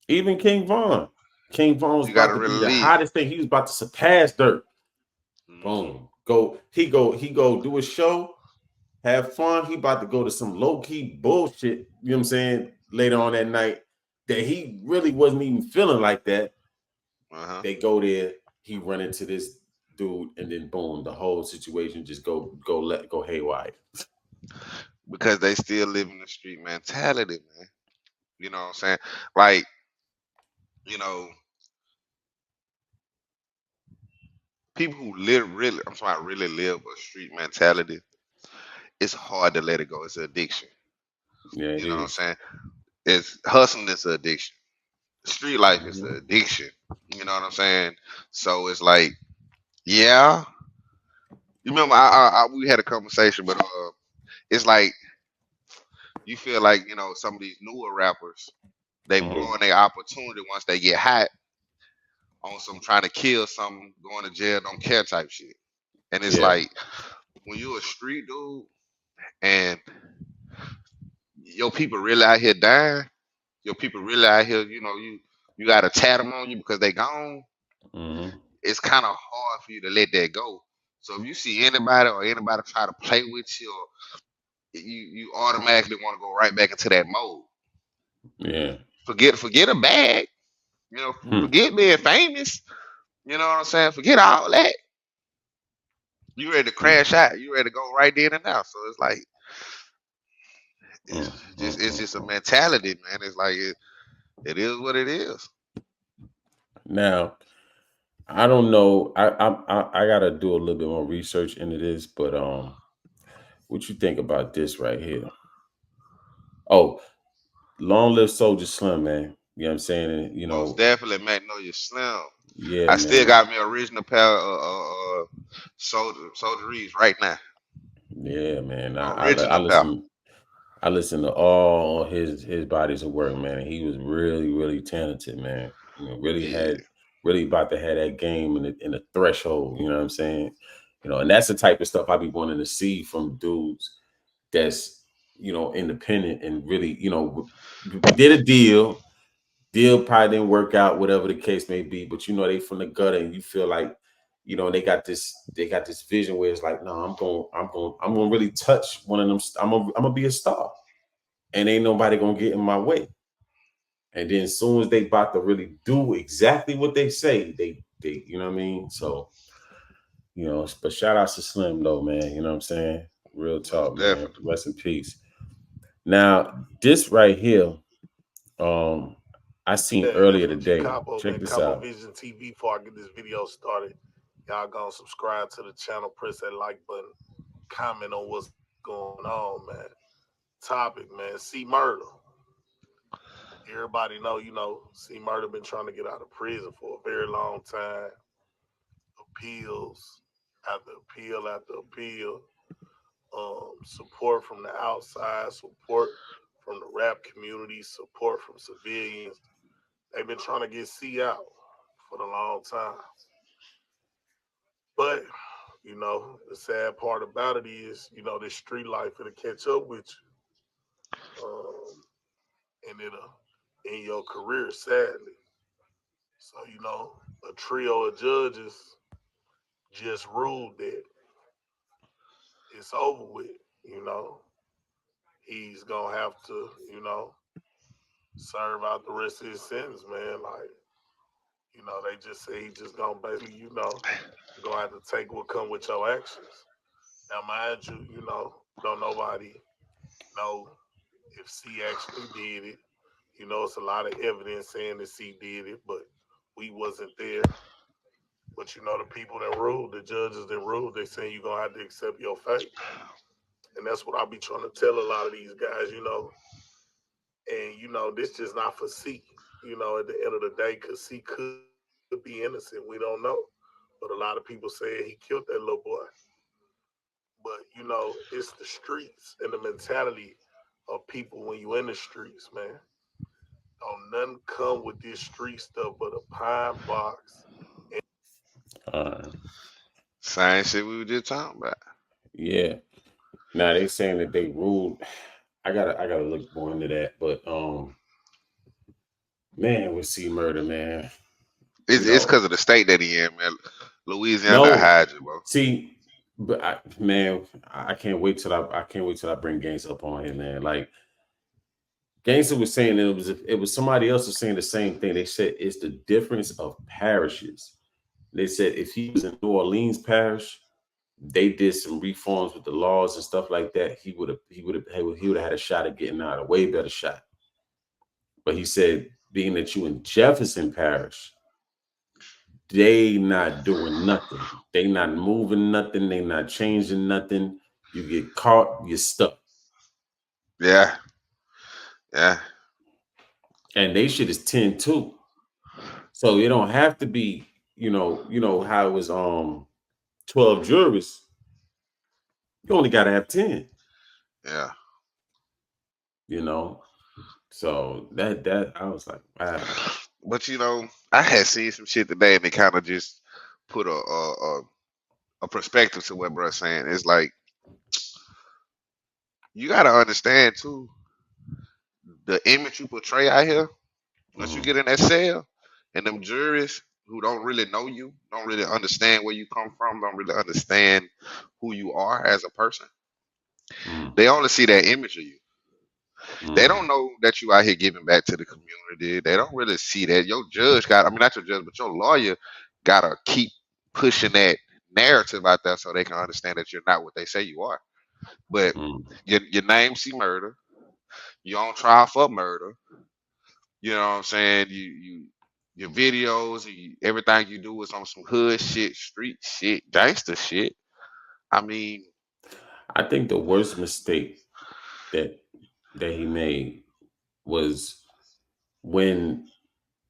Even King Von. King Von was you gotta about to really be the leave. hottest thing. He was about to surpass Dirt. Boom. He go do a show, have fun. He about to go to some low-key bullshit, you know what I'm saying, later on that night that he really wasn't even feeling like that. They go there, he run into this dude, and then boom, the whole situation just go haywire. Because they still live in the street mentality, man. You know what I'm saying? Like, people who really live a street mentality, it's hard to let it go. It's an addiction. Yeah, it You know what I'm is. saying? It's hustling is an addiction. Street life is an addiction. You know what I'm saying? So it's like, yeah. You remember we had a conversation, but it's like you feel like, some of these newer rappers, they blowing their opportunity once they get hot on some trying to kill something, going to jail, don't care type shit. And it's like when you a street dude and your people really out here dying. Your people really out here, you got a tat them on you because they gone. Mm-hmm. It's kind of hard for you to let that go. So if you see anybody or anybody try to play with you, you automatically want to go right back into that mode. Yeah. Forget a bag. Hmm. Forget being famous. You know what I'm saying? Forget all that. You ready to crash out? You ready to go right then and now? So it's like it's just a mentality, man. It's like it is what it is. Now, I don't know. I gotta do a little bit more research into this, but what you think about this right here? Oh, long live Soldier Slim, man. You know what I'm saying? And, Most definitely, Magnolia Slim. yeah, I still man. got me original pair of soldieries right now. Yeah, man. Original pair. I listen to all his bodies of work, man. And he was really, really talented, man. Yeah. Really about to have that game in the threshold. You know what I'm saying? And that's the type of stuff I be wanting to see from dudes that's independent and really, we did a deal. Deal probably didn't work out, whatever the case may be, but they from the gutter and you feel like, they got this vision where it's like, no, I'm gonna really touch one of them. I'm gonna be a star, and ain't nobody gonna get in my way. And then as soon as they about to really do exactly what they say, they you know what I mean? So, but shout out to Slim though, man. You know what I'm saying? Real Most talk, man. definitely. Rest in peace. Now, this right here, I seen earlier today. Check this Capo out. Vision TV. Before I get this video started, y'all gonna subscribe to the channel, press that like button, comment on what's going on, man. Topic, man. C Murder. Everybody know, C Murder been trying to get out of prison for a very long time. Appeals after appeal after appeal. Support from the outside, support from the rap community, support from civilians. They've been trying to get C out for a long time. But, the sad part about it is, this street life it'll catch up with you. And it'll in your career, sadly. So, a trio of judges just ruled that it's over with. He's gonna have to, serve out the rest of his sentence, man. Like, they just say he just gonna basically, gonna have to take what come with your actions. Now, mind you, don't nobody know if C actually did it. It's a lot of evidence saying that C did it, but we wasn't there. But the people that ruled, the judges that ruled, they saying you're gonna have to accept your fate. And that's what I be trying to tell a lot of these guys, And this just not for C, at the end of the day, because C could be innocent. We don't know. But a lot of people say he killed that little boy. But it's the streets and the mentality of people when you in the streets, man. Don't nothing come with this street stuff but a pine box. Same shit we were just talking about. Yeah. Now they saying that they ruled. I gotta look more into that. But man, with C Murder, man. It's because of the state that he in, man. Louisiana No, hide you, bro. see, but I can't wait till I bring Gangsta up on here, man. Like Gangsta was saying it was somebody else was saying the same thing. They said it's the difference of parishes. They said if he was in New Orleans parish, they did some reforms with the laws and stuff like that. He would have had a shot at getting out, a way better shot. But he said, being that you in Jefferson Parish, they not doing nothing. They not moving nothing. They not changing nothing. You get caught, you're stuck. Yeah. Yeah. And they shit is 10-2. So it don't have to be, you know how it was 12 jurors. You only gotta have 10. Yeah. So that I was like, wow. But I had seen some shit today, and it kind of just put a perspective to what bro's saying. It's like you gotta understand too, the image you portray out here. Once you Mhm. get in that cell, and them juries who don't really know you, don't really understand where you come from, don't really understand who you are as a person, Mm. they only see that image of you. They Mm. don't know that you out here giving back to the community. They don't really see that. Your judge got, I mean, not your judge, but your lawyer gotta keep pushing that narrative out there so they can understand that you're not what they say you are. But Mm. your name see murder. You on trial for murder. You know what I'm saying? You your videos, everything you do is on some hood shit, street shit, gangster shit. I mean, I think the worst mistake that he made was when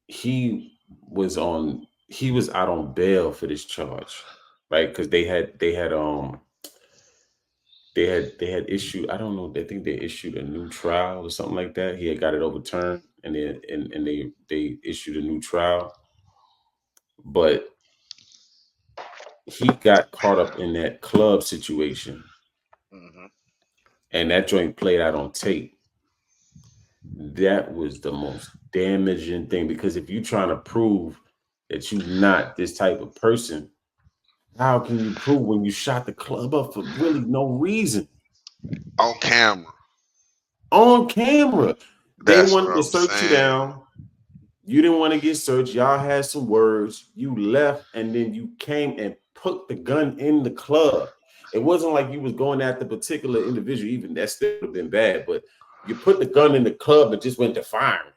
he was out on bail for this charge, right? Because they had issued, I don't know, I think they issued a new trial or something like that. He had got it overturned, and they issued a new trial, but he got caught up in that club situation, mhm. and that joint played out on tape. That was the most damaging thing, because if you're trying to prove that you're not this type of person, how can you prove when you shot the club up for really no reason? On camera. On camera. They That's what wanted to I'm search you saying. down. You didn't want to get searched. Y'all had some words. You left, and then you came and put the gun in the club. It wasn't like you was going at the particular individual. Even that still would have been bad. But you put the gun in the club and just went to firing.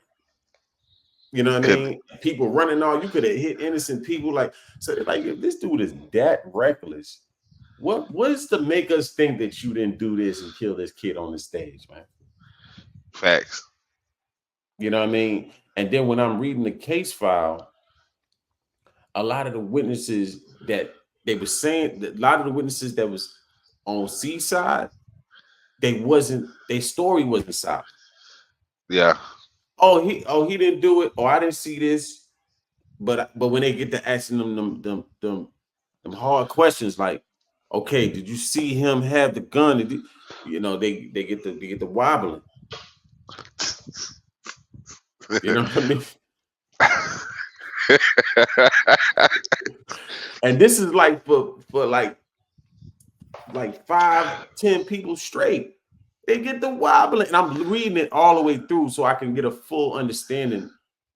You know what I Could mean? People running all. You could have hit innocent people. Like, so, like, if this dude is that reckless, what is to make us think that you didn't do this and kill this kid on the stage, man? facts. You know what I mean? And then when I'm reading the case file, a lot of the witnesses that they were saying, a lot of the witnesses that was on C side, their story wasn't solid. Yeah. Oh, he didn't do it, or I didn't see this. But when they get to asking them hard questions, like, okay, did you see him have the gun? You know, they get the wobbling. You know what I mean? And this is like for like 5-10 people straight. They get the wobbling, and I'm reading it all the way through so I can get a full understanding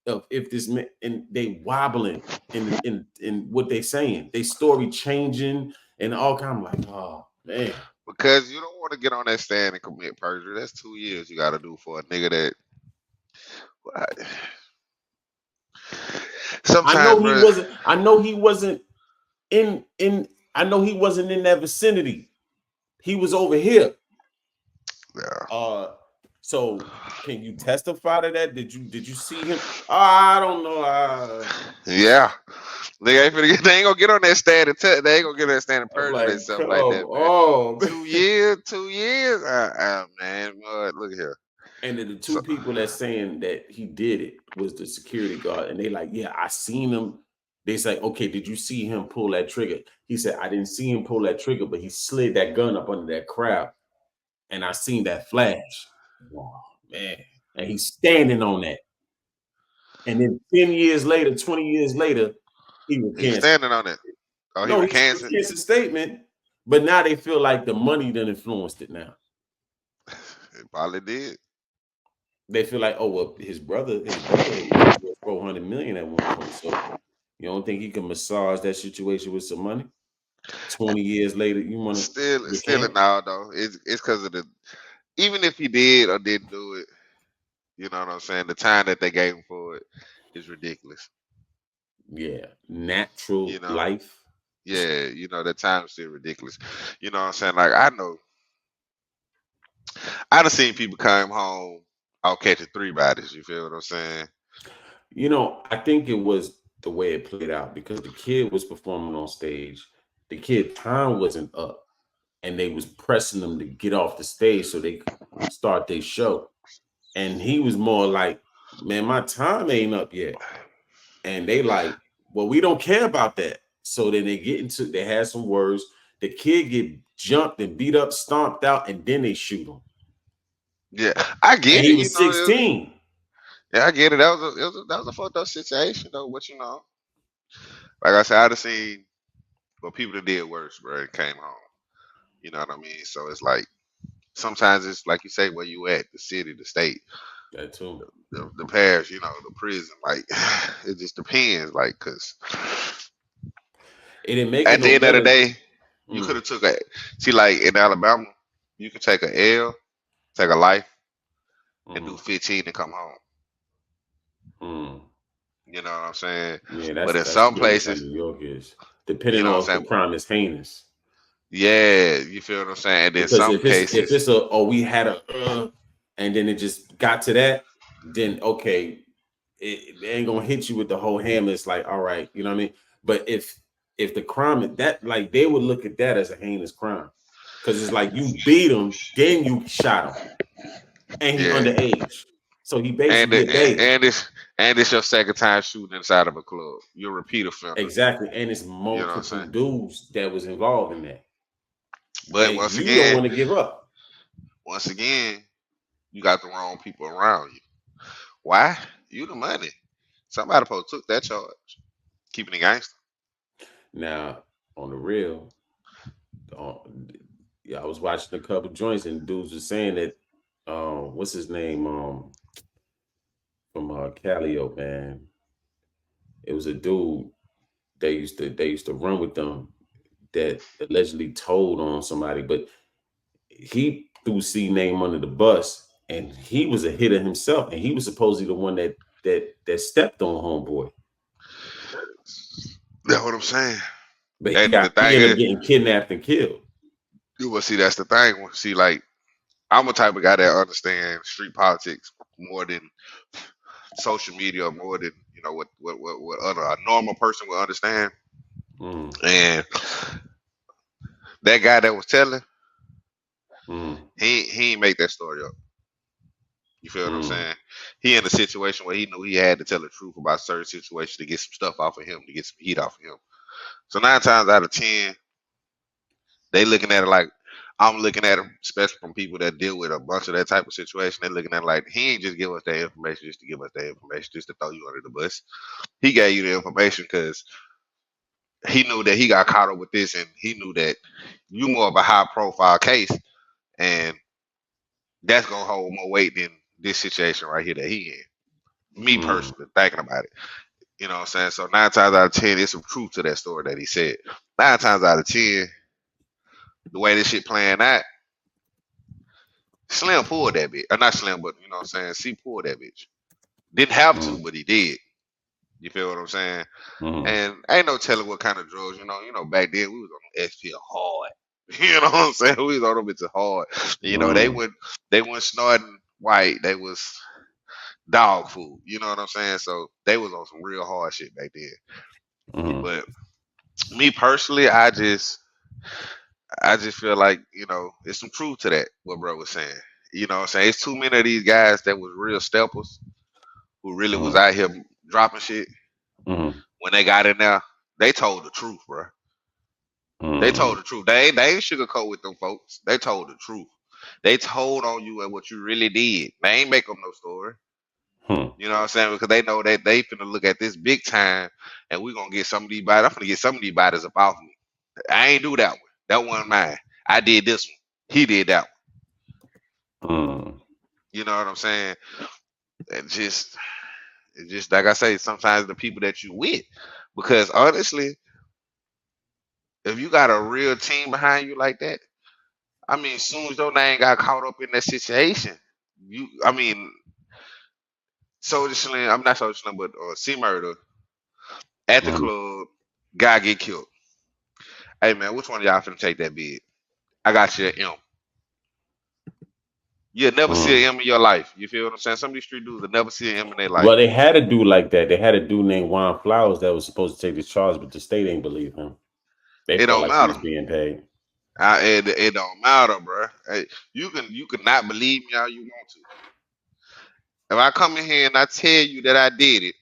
of if this and they wobbling in what they saying, they story changing and all kind of like, oh man. Because you don't want to get on that stand and commit perjury. That's 2 years you got to do for a nigga that. I Sometimes, know he bro. wasn't. I know he wasn't in. I know he wasn't in that vicinity. He was over here. Yeah. So can you testify to that? Did you see him? I don't know. Yeah. They ain't gonna get on that stand and they ain't gonna get on that stand and I'm perjure like, themselves come like that, man. on. 2 years, 2 years. Man, look here. And then the two people that's saying that he did it was the security guard, and they like, yeah, I seen him. They say, okay, did you see him pull that trigger? He said, I didn't see him pull that trigger, but he slid that gun up under that crowd, and I seen that flash. Oh man, and he's standing on that. And then 10 years later, 20 years later, he He's recants. standing on it. Oh, he No, he recants it. recants a statement, but now they feel like the money done influenced it now. It probably did. They feel like, oh well, his brother was worth 400 million at one point. So you don't think he can massage that situation with some money? 20 years later, you want to Still recant? now though. It's because of the. Even if he did or didn't do it, you know what I'm saying. The time that they gave him for it is ridiculous. Yeah, natural You know. life. Yeah, you know, the time's still ridiculous. You know what I'm saying? Like I know I done seen people come home out catching 3 bodies, you feel what I'm saying? You know, I think it was the way it played out because the kid was performing on stage. The kid time wasn't up, and they was pressing them to get off the stage so they could start their show. And he was more like, man, my time ain't up yet. And they like, well, we don't care about that. So then they had some words. The kid get jumped and beat up, stomped out, and then they shoot him. Yeah, I And get he it. was You know, 16. yeah, I get it. That was a fucked up situation though. But you know, like I said, I'd have seen what people that did worse, bro, and came home. You know what I mean? So it's like sometimes it's like you say where you at, the city, the state, That too. the parish, you know, the prison. Like it just depends. Like, cause It didn't make it at the no end of the better. day, you could have took a see like in Alabama, you could take a L, take a life, and do 15 and come home. Mm. You know what I'm saying? Yeah, But in that's some pretty much how places, New York is. you Depending know on what if the I'm saying? crime is heinous. Yeah, you feel what I'm saying? And in Because some if cases, it's a we had a and then it just got to that, then okay, it ain't gonna hit you with the whole hammer. It's like, all right, you know what I mean? But if the crime is that, like, they would look at that as a heinous crime. Because it's like you beat him, then you shot him, and he yeah. underage. So he And basically a it- baby. and it's your second time shooting inside of a club. You're a repeat offender. Exactly. And it's You know what I'm multiple saying? dudes that was involved in that. But And you don't want to give up. once again, you got the wrong people around you. Why? You the money. Somebody supposed to took that charge. Keeping it gangster. Now, on the real, uh, yeah, I was watching a couple joints and dudes were saying that what's his name? From Calio, man. It was a dude they used to run with them that allegedly told on somebody, but he threw C name under the bus and he was a hitter himself, and he was supposedly the one that stepped on homeboy. That's what I'm saying. But And the he thing ended up is, getting kidnapped and killed. you will see that's the thing. See, like I'm a type of guy that understands street politics more than social media, more than what other a normal person will understand. Mm. And that guy that was telling, Mm. he ain't make that story up. You feel what I'm Mm. saying? He in a situation where he knew he had to tell the truth about certain situations to get some stuff off of him, to get some heat off of him. So 9 times out of 10, they looking at it like I'm looking at him, especially from people that deal with a bunch of that type of situation. They looking at it like he ain't just give us that information just to give us that information, just to throw you under the bus. He gave you the information because he knew that he got caught up with this, and he knew that you more of a high profile case, and that's gonna hold more weight than this situation right here that he in. Me Mm. personally, thinking about it. You know what I'm saying? So 9 times out of 10, there's some truth to that story that he said. 9 times out of 10, the way this shit playing out, Slim pulled that bitch. Or not Slim, but you know what I'm saying? C pulled that bitch. Didn't have to, Mm. but he did. You feel what I'm saying? Mm. And ain't no telling what kind of drugs, back then we was on SP hard. You know what I'm saying? We was on them bitches hard. Mm. They weren't snorting white. They was dog food. You know what I'm saying? So they was on some real hard shit back then. Mm. But me personally, I just feel like, there's some truth to that, what bro was saying. You know what I'm saying? It's too many of these guys that was real steppers who really was Mm. out here dropping shit. Mm. When they got in there, they told the truth, bro. They told Mm. the truth. They ain't sugarcoat with them folks. They told the truth. They told on you and what you really did. They ain't make up no story. Hmm. You know what I'm saying? Because they know that they finna look at this big time, and we gonna get some of these bodies. I'm finna get some of these bodies up off me. I ain't do that one. That wasn't mine. I did this one. He did that one. Mm. You know what I'm saying? And it's just like I say, sometimes the people that you with. Because honestly, if you got a real team behind you like that, I mean, as soon as your name got caught up in that situation, Soldier Slim, I'm not Soldier Slim, but C Murder at the Mm. club, guy get killed. Hey man, which one of y'all finna take that bid? I got you an M. You'll never see Mm. an M in your life. You feel what I'm saying? Some of these street dudes will never see an M in their life. Well, they had a dude like that. They had a dude named Juan Flowers that was supposed to take this charge, but the state ain't believe him. They It felt don't like he matter. was being paid. It don't matter, bro. Hey, you can not believe me all you want to. If I come in here and I tell you that I did it,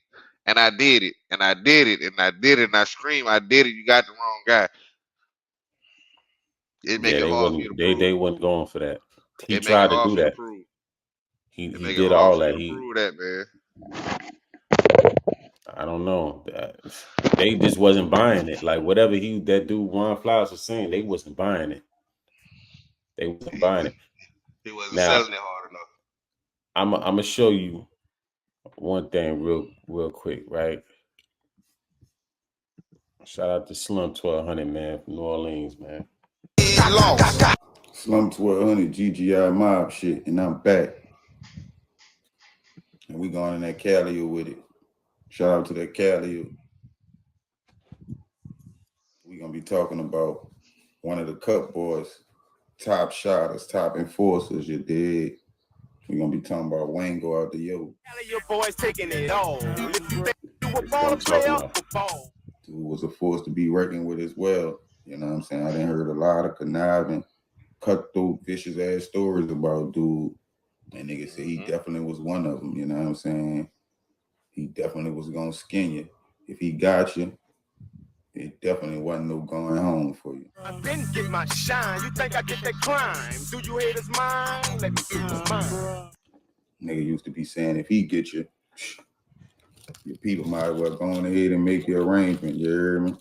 and I did it, and I did it, and I did it, and I scream, I did it, you got the wrong guy. It make Yeah, it hard for you to they prove. wasn't going for that. He It make it tried to hard do for you to that. prove. He If they did can all lawfully that. He prove that, man. I don't know. They just wasn't buying it. Like whatever that dude Ron Flowers was saying, they wasn't buying it. They wasn't buying it. He wasn't Now selling it hard enough. I'm gonna show you one thing real quick, right? Shout out to Slum 1200, man, from New Orleans, man. Slum 1200 GGI mob shit, and I'm back. And we going in that Cali with it. Shout out to that Cali. We gonna be talking about one of the Cup boys, top shotters, top enforcers, you dig? We gonna be talking about Wango out the yo. Your boys taking it all. Dude was a force to be reckoned with as well. You know what I'm saying? I done heard a lot of conniving, cutthroat, vicious ass stories about dude. And nigga said he definitely was one of them. You know what I'm saying? He definitely was gonna skin you. If he got you, it definitely wasn't no going home for you. I didn't get my shine. You think I get that crime? Do you haters mine? Let me see what's mine. Nigga used to be saying if he get you, your people might as well go on ahead and make your arrangement, you hear me?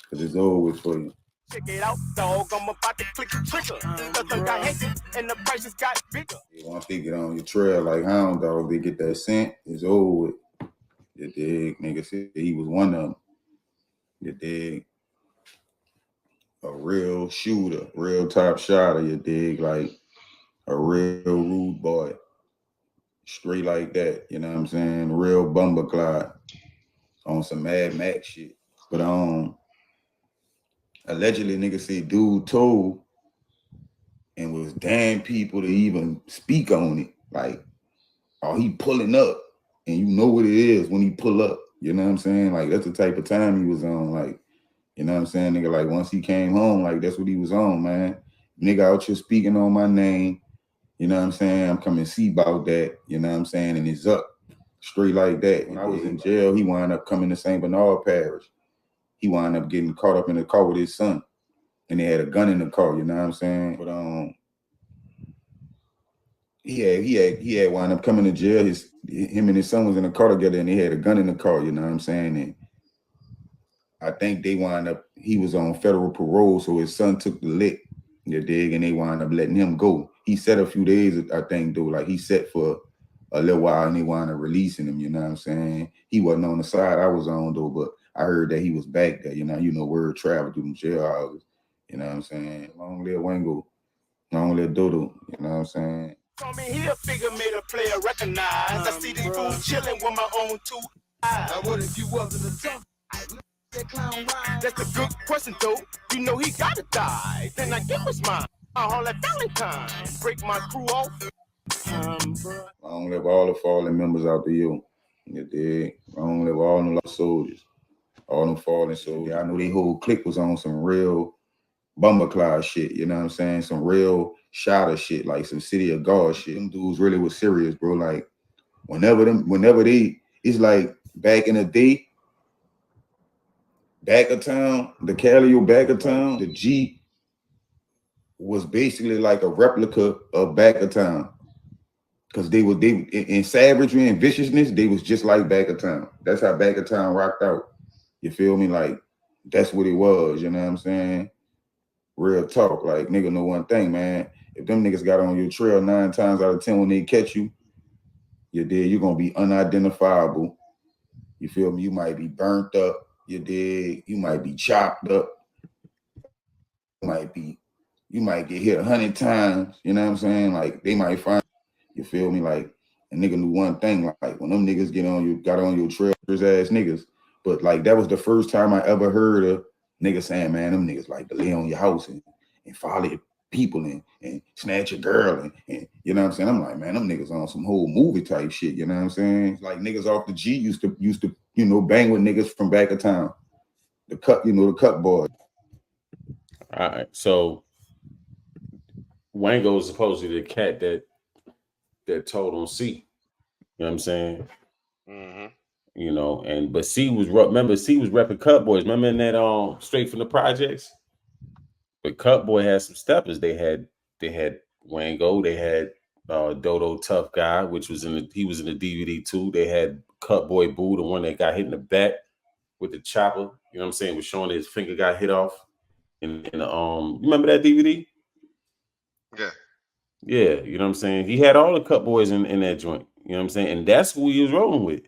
Because it's over for you. Check it out, dog. I'm about to click the trigger. The thing got hectic and the prices got bigger. Once they get on your trail like hound dog, they get that scent, it's over with. You dig? Nigga said he was one of them. You dig? A real shooter, real top shotter, you dig? Like a real rude boy. Straight like that, you know what I'm saying? Real bumperclad on some Mad Max shit. But allegedly nigga said dude told and was damn people to even speak on it. Like, oh, he pulling up and you know what it is when he pull up. You know what I'm saying? Like that's the type of time he was on. Like, you know what I'm saying? Nigga, like once he came home, like that's what he was on, man. Nigga out here speaking on my name. You know what I'm saying? I'm coming to see about that. You know what I'm saying? And it's up straight like that. When I was in jail, he wound up coming to St. Bernard Parish. He wound up getting caught up in the car with his son. And they had a gun in the car, you know what I'm saying? But he had wound up coming to jail. Him and his son was in the car together and they had a gun in the car, you know what I'm saying? And I think they wound up, he was on federal parole, so his son took the lick, you dig, and they wound up letting him go. He set a few days, I think, though, like he set for a little while and they wound up releasing him, you know what I'm saying? He wasn't on the side I was on, though, but I heard that he was back there, you know, word traveled through them jail houses, you know what I'm saying? Long live Wango, long live Dodo, you know what I'm saying? Told me he a figure made a player recognize. I see these fools chilling with my own two eyes. Now what if you wasn't a tough? That's a good question, though. You know he gotta die. Then I give us mine. I haul at Valentine. Break my crew off. Long live all the fallen members out there, you dig? Long live all them lost soldiers, all them fallen soldiers. I know they whole clique was on some real bumpercloud shit, you know what I'm saying? Some real shotter shit, like some City of God shit. Them dudes really was serious, bro. Like whenever they, it's like back in the day, back of town, the Cali back of town, the G was basically like a replica of back of town. Cause they in savagery and viciousness, they was just like back of town. That's how back of town rocked out. You feel me? Like that's what it was, you know what I'm saying? Real talk, like nigga know one thing, man. If them niggas got on your trail 9 times out of 10 when they catch you, you're dead. You're gonna be unidentifiable. You feel me? You might be burnt up. You're dead. You might be chopped up. You might get hit 100 times. You know what I'm saying? Like they might find. You feel me? Like a nigga knew one thing. Like when them niggas got on your trail, ass niggas. But like that was the first time I ever heard a nigga saying, man, them niggas like to lay on your house and follow your people and snatch your girl and you know what I'm saying? I'm like, man, them niggas on some whole movie type shit, you know what I'm saying? Like niggas off the G used to, you know, bang with niggas from back of town. The cut boy. All right. So Wango is supposedly the cat that told on C. You know what I'm saying? Mm-hmm. You know, but C was repping Cut Boys. Remember in that Straight from the Projects? But Cut Boy had some steppers. They had Wango, they had Dodo Tough Guy, which was he was in the DVD too. They had Cut Boy Boo, the one that got hit in the back with the chopper. You know what I'm saying? Was showing his finger got hit off. You remember that DVD? Yeah. Yeah, you know what I'm saying? He had all the Cut Boys in that joint. You know what I'm saying? And that's who he was rolling with.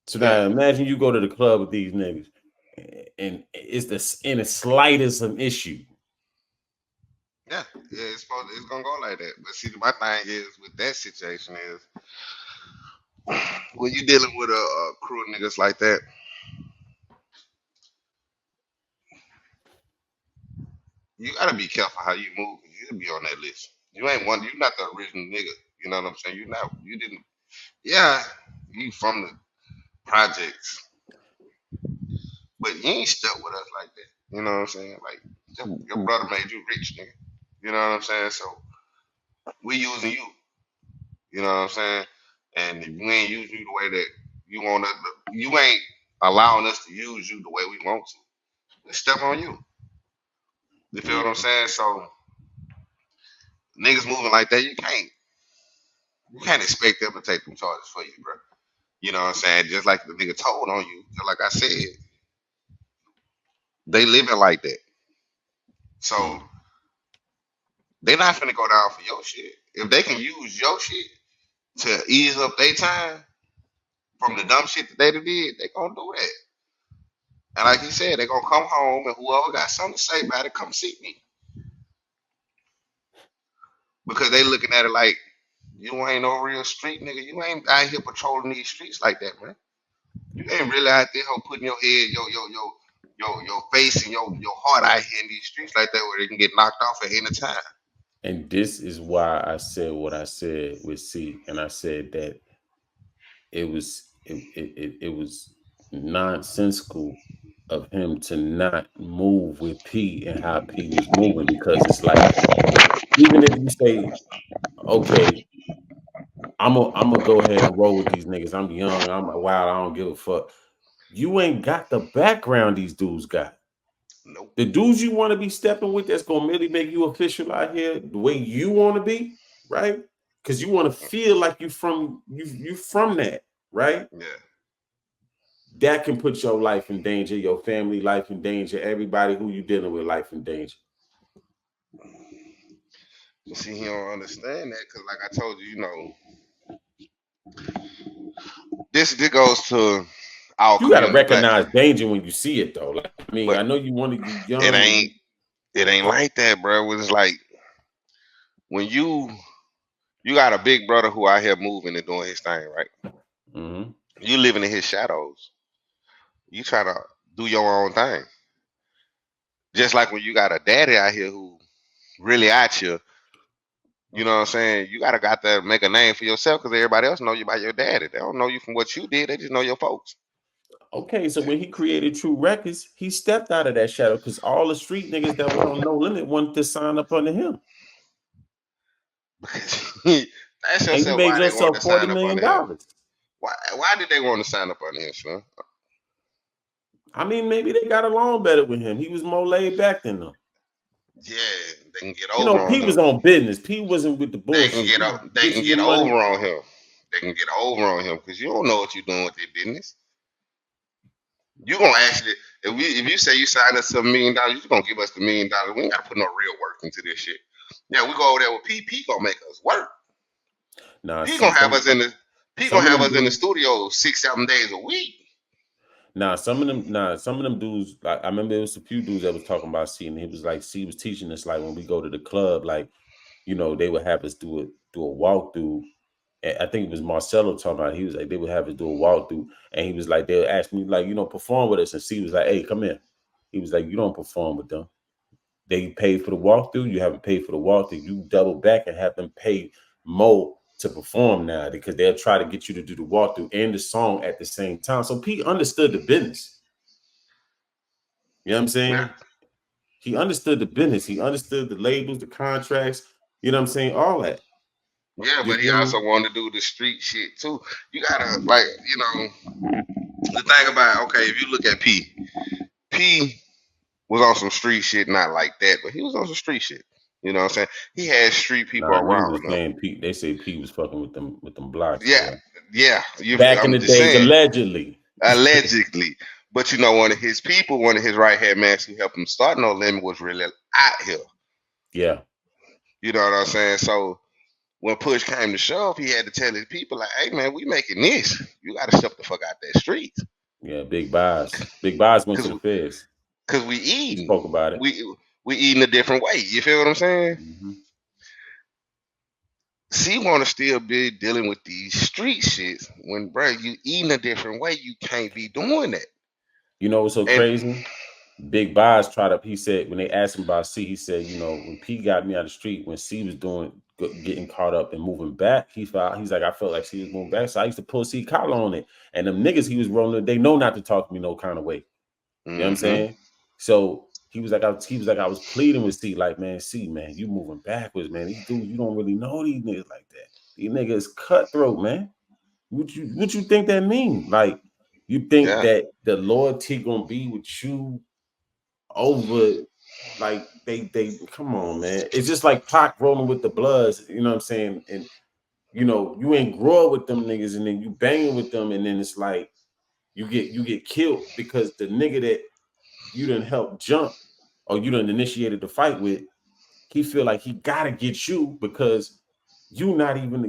So now imagine you go to the club with these niggas, and it's in the slightest of issue. Yeah, it's gonna go like that. But see, my thing is with that situation is when you dealing with a crew of niggas like that, you gotta be careful how you move. You'll be on that list. You ain't one. You're not the original nigga. You know what I'm saying? You didn't. Yeah, you from the projects, but you ain't stuck with us like that. You know what I'm saying? Like your brother made you rich, nigga. You know what I'm saying? So we using you. You know what I'm saying? And if we ain't using you the way that you want us, you ain't allowing us to use you the way we want to. It's stuff on you. You feel what I'm saying? So niggas moving like that, you can't expect them to take them charges for you, bro. You know what I'm saying? Just like the nigga told on you, just like I said, they living like that. So they not finna go down for your shit. If they can use your shit to ease up their time from the dumb shit that they did, they gonna do that. And like he said, they gonna come home and whoever got something to say about it, come see me. Because they looking at it like, you ain't no real street nigga. You ain't out here patrolling these streets like that, man. You ain't really out there putting your head, your face and your heart out here in these streets like that where they can get knocked off at any time. And this is why I said what I said with C, and I said that it was nonsensical of him to not move with P and how P was moving, because it's like, even if you say, okay, I'm gonna go ahead and roll with these niggas. I'm young, I'm wild, I don't give a fuck. You ain't got the background these dudes got. Nope. The dudes you want to be stepping with, that's gonna really make you official out here the way you want to be, right? Because you want to feel like you from that, right? Yeah. That can put your life in danger, your family life in danger, everybody who you dealing with life in danger. You see, he don't understand that because, like I told you, this goes to our You gotta community. Black. recognize danger when you see it, though. Like, I mean, But I know you young. it ain't like that, bro. It's like when you got a big brother who out here moving and doing his thing, right? Mm-hmm. You living in his shadows. You try to do your own thing. Just like when you got a daddy out here who really at you, you know what I'm saying? You got to make a name for yourself because everybody else know you by your daddy. They don't know you from what you did. They just know your folks. Okay, so when he created True Records, he stepped out of that shadow because all the street niggas that was on No Limit wanted to sign up under him. Ask And you yourself made why they want to yourself $40 sign up million. under him. Why did they want to sign up under him, son? I mean, maybe they got along better with him. He was more laid back than them. Yeah, they can get over on P him. was on business. P wasn't with the bullshit. They can get over on him. They can get over on him because you don't know what you're doing with their business. You gonna actually, if you say you signed us to $1 million, you're gonna give us the $1 million. We ain't gotta put no real work into this shit. Yeah, we go over there with P. P gonna make us work. Nah, He gonna have us in the studio 6-7 days a week. Some of them dudes, like, I remember there was a few dudes that was talking about C, and he was like, C was teaching us, like, when we go to the club, like, they would have us do a walkthrough. I think it was Marcelo talking about. He was like, they would have us do a walkthrough, and he was like, they would ask me, like, perform with us, and C was like, hey, come here. He was like, you don't perform with them. They pay for the walkthrough. You haven't paid for the walkthrough. You double back and have them pay more to perform now, because they'll try to get you to do the walkthrough and the song at the same time. So Pete understood the business. You know what I'm saying? Yeah. He understood the business. He understood the labels, the contracts. You know what I'm saying? All that. Yeah, but he also wanted to do the street shit too. You gotta, like, the thing about, okay, if you look at P was on some street shit, not like that, but he was on some street shit. You know what I'm saying? He had street people Nah, niggas around was him. saying Pete. They say Pete was fucking with them blocks, Yeah, boy. yeah. Back in I'm the just days, saying, allegedly. allegedly. But you know, one of his people, one of his right hand man who helped him start No Limit was really out here. Yeah. You know what I'm saying? So when push came to shove, he had to tell his people, like, hey man, we making this. You gotta step the fuck out that street. Yeah, Big Bias. Big Bias went to the feds. Cause we eating. Spoke about it. We eating a different way. You feel what I'm saying? Mm-hmm. See, wanna still be dealing with these street shits when, bro, you eating a different way. You can't be doing that. You know what's so And crazy? Big Bias he said, when they asked him about C, he said, you know, when P got me out of the street, when C was getting caught up and moving back, he's like, I felt like C was moving back. So I used to pull C collar on it. And them niggas he was rolling, they know not to talk to me no kind of way. You know what I'm saying? So he was like, I was pleading with C, like, man, C, man, you moving backwards, man. These dudes, you don't really know these niggas like that. These niggas cutthroat, man. What you think that mean? Like, you think that the loyalty gonna be with you over, like, they come on, man. It's just like Pac rolling with the Bloods, you know what I'm saying? And you know, you ain't grow up with them niggas, and then you banging with them, and then it's like you get killed because the nigga that you done help jump or you done initiated the fight with, he feel like he gotta get you because you're not even a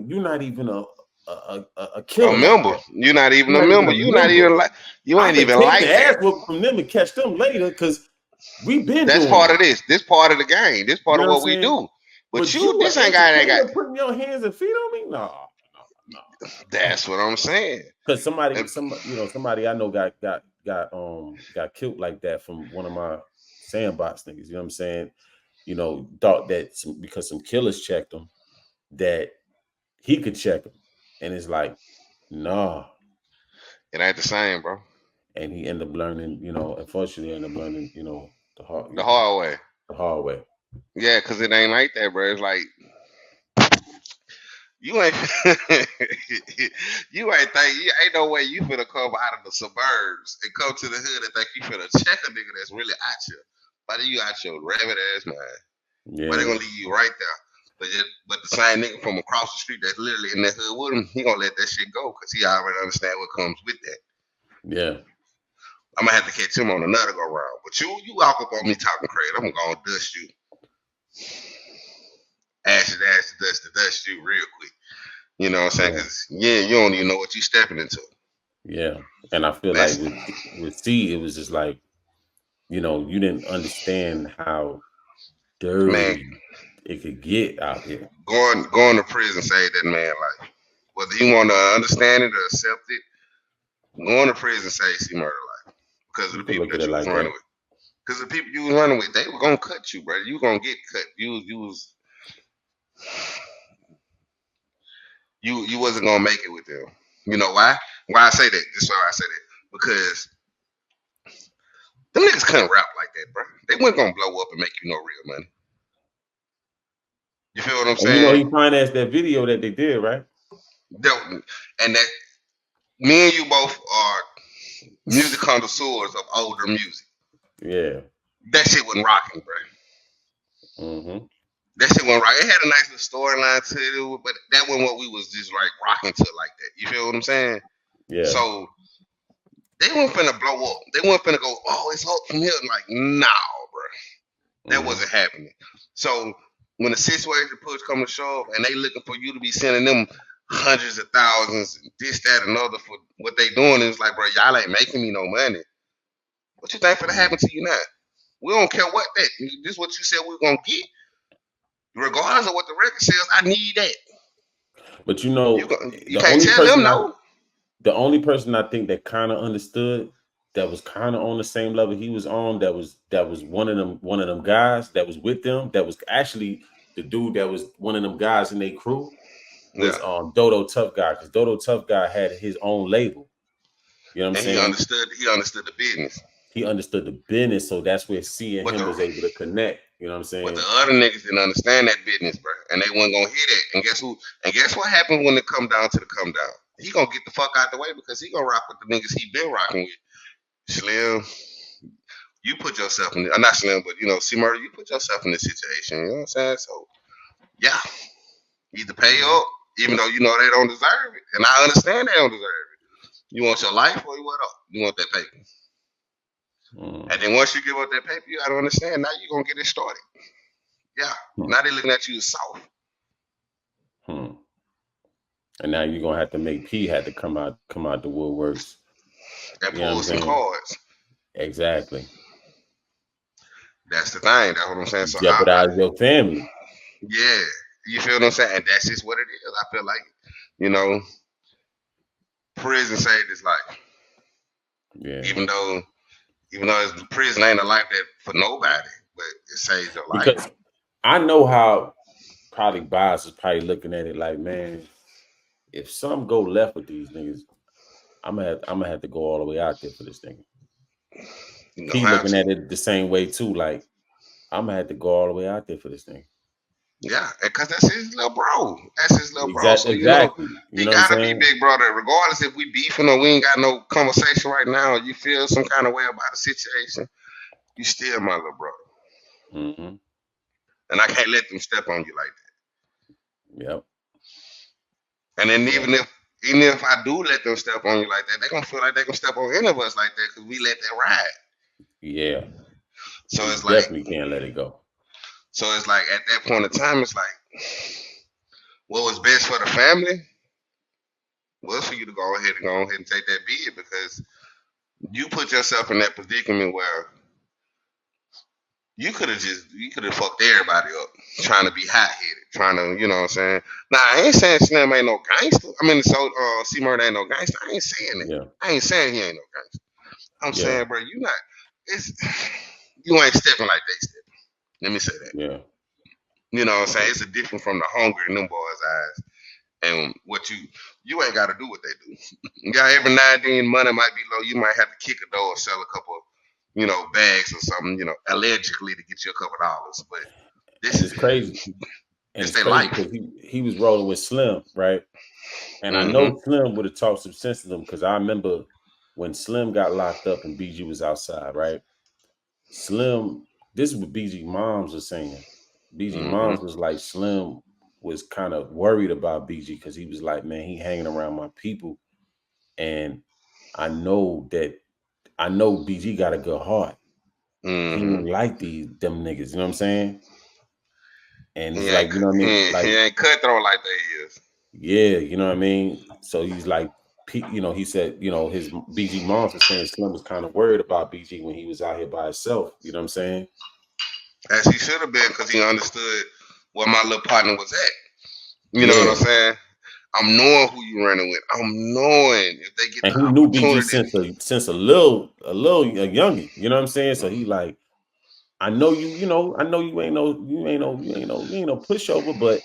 killer a like member. that. You're not even You're a not even member. a You're not member. even like you I ain't could even take the like ass that. whoop from them and catch them later because we been That's doing part it. of this. This part of the game. This You part know of what I'm what we saying? do. But But you, you this are ain't guy that got. entertaining putting your hands and feet on me? No. That's what I'm saying. Because somebody I know got killed like that from one of my sandbox niggas. You know what I'm saying? You know, thought that because some killers checked him, that he could check him, and it's like, nah, it ain't the same, bro. And he ended up learning, you know, unfortunately, ended up learning, you know, the hard way. The hard way. Yeah, because it ain't like that, bro. It's like you ain't ain't no way you finna come out of the suburbs and come to the hood and think you finna check a nigga that's really out here. But you out your rabbit ass mind. Yeah. But they gonna leave you right there. But the same nigga from across the street that's literally in that hood with him, he gonna let that shit go because he already understand what comes with that. Yeah. I'm gonna have to catch him on another go round. But you walk up on me talking crazy, I'm gonna dust you. Ash to dust you real quick. You know what I'm saying? Because you don't even know what you stepping into. Yeah. And I feel like with C, it was just like, you know, you didn't understand how dirty it could get out here. Going to prison saved that man life. Whether you want to understand it or accept it, going to prison saves C murder life. Because of the people that you was running with. Because the people you was running with, they were gonna cut you, brother. You gonna get cut. You wasn't gonna make it with them. You know why? Why I say that? This is why I say that. Because them niggas couldn't rap like that, bro. They weren't gonna blow up and make you no real money. You feel what I'm saying? You know, he financed that video that they did, right? And that me and you both are music connoisseurs of older music. Yeah. That shit wasn't rocking, bro. Mm-hmm. That shit wasn't rocking. It had a nice little storyline to it, but that wasn't what we was just like rocking to like that. You feel what I'm saying? Yeah. So they weren't finna blow up. They weren't finna go, oh, it's up from here. I'm like, nah, bro. That wasn't happening. So when the situation push come to shove and they looking for you to be sending them hundreds of thousands, this, that, and other for what they doing, it's like, bro, y'all ain't making me no money. What you think finna happen to you now? We don't care what that. This is what you said we are gonna get. Regardless of what the record says, I need that. But you know, you can't tell them no. The only person I think that kind of understood, that was kind of on the same level he was on, that was one of them guys that was with them, that was actually the dude that was one of them guys in their crew, was Dodo Tough Guy, because Dodo Tough Guy had his own label. You know what I'm saying? He understood the business. He understood the business, so that's where C and him was able to connect. You know what I'm saying? But the other niggas didn't understand that business, bro, and they wasn't gonna hear that. And guess who? And guess what happened when it come down to the come down? He gonna get the fuck out the way because he gonna rock with the niggas he been rocking with. Slim, you put yourself in, not Slim, but you know, C Murder, you put yourself in this situation. You know what I'm saying? So yeah, either pay up, even though you know they don't deserve it, and I understand they don't deserve it. You want your life or what up? You want that paper. And then once you give up that paper, you gotta understand now you're gonna get it started. Yeah. Now they looking at you as soft. And now you're gonna have to make P had to come out the woodworks. And You know pull what I'm some saying? cards. Exactly. That's the thing. That's what I'm saying. So Jeopardize your family. yeah, you feel what I'm saying? And that's just what it is. I feel like, you know, prison saved his life. Yeah. Even though prison ain't a life that for nobody, but it saves your life. Because I know how probably Bias is probably looking at it like, man, if something go left with these niggas, I'm gonna have to go all the way out there for this thing. He looking at it the same way too, like I'm gonna have to go all the way out there for this thing. Yeah, because that's his little bro. That's his little bro. So exactly. You gotta be big brother, regardless if we beefing or we ain't got no conversation right now. You feel some kind of way about the situation, you still my little brother. Mm-hmm. And I can't let them step on you like that. Yep. And then even if I do let them step on you like that, they're gonna feel like they can step on any of us like that because we let that ride. Yeah. So it's definitely can't let it go. So it's like at that point in time, it's like what was best for the family was for you to go ahead and take that bid because you put yourself in that predicament where you could have fucked everybody up trying to be hot headed, trying to, you know what I'm saying? Now I ain't saying Slim ain't no gangster. I mean, so C Murder ain't no gangster. I ain't saying it. Yeah. I ain't saying he ain't no gangster. I'm saying, bro, you ain't stepping like they stepping. Let me say that. Yeah. You know what I'm saying? It's a different from the hunger in them boys' eyes. And what you ain't got to do what they do. Yeah, every now and then money might be low. You might have to kick a door or sell a couple, bags or something, allegedly to get you a couple dollars. But this is crazy. And it's their life. Because he was rolling with Slim, right? And I know Slim would have talked some sense to them because I remember when Slim got locked up and BG was outside, right? Slim, this is what BG Moms was saying. BG Moms was like, Slim was kind of worried about BG because he was like, man, he hanging around my people. And I know BG got a good heart. He don't like them niggas, you know what I'm saying? And it's like, you know what I mean? Like, he ain't cutthroat like they is. Yeah, you know what I mean? So he's like, he said, his BG Moms was saying Slim was kind of worried about BG when he was out here by himself. You know what I'm saying? As he should have been because he understood where my little partner was at. You know what I'm saying? I'm knowing who you running with. I'm knowing if they get and the he knew opportunity. BG since a youngie. You know what I'm saying? So he like, I know you ain't no pushover, but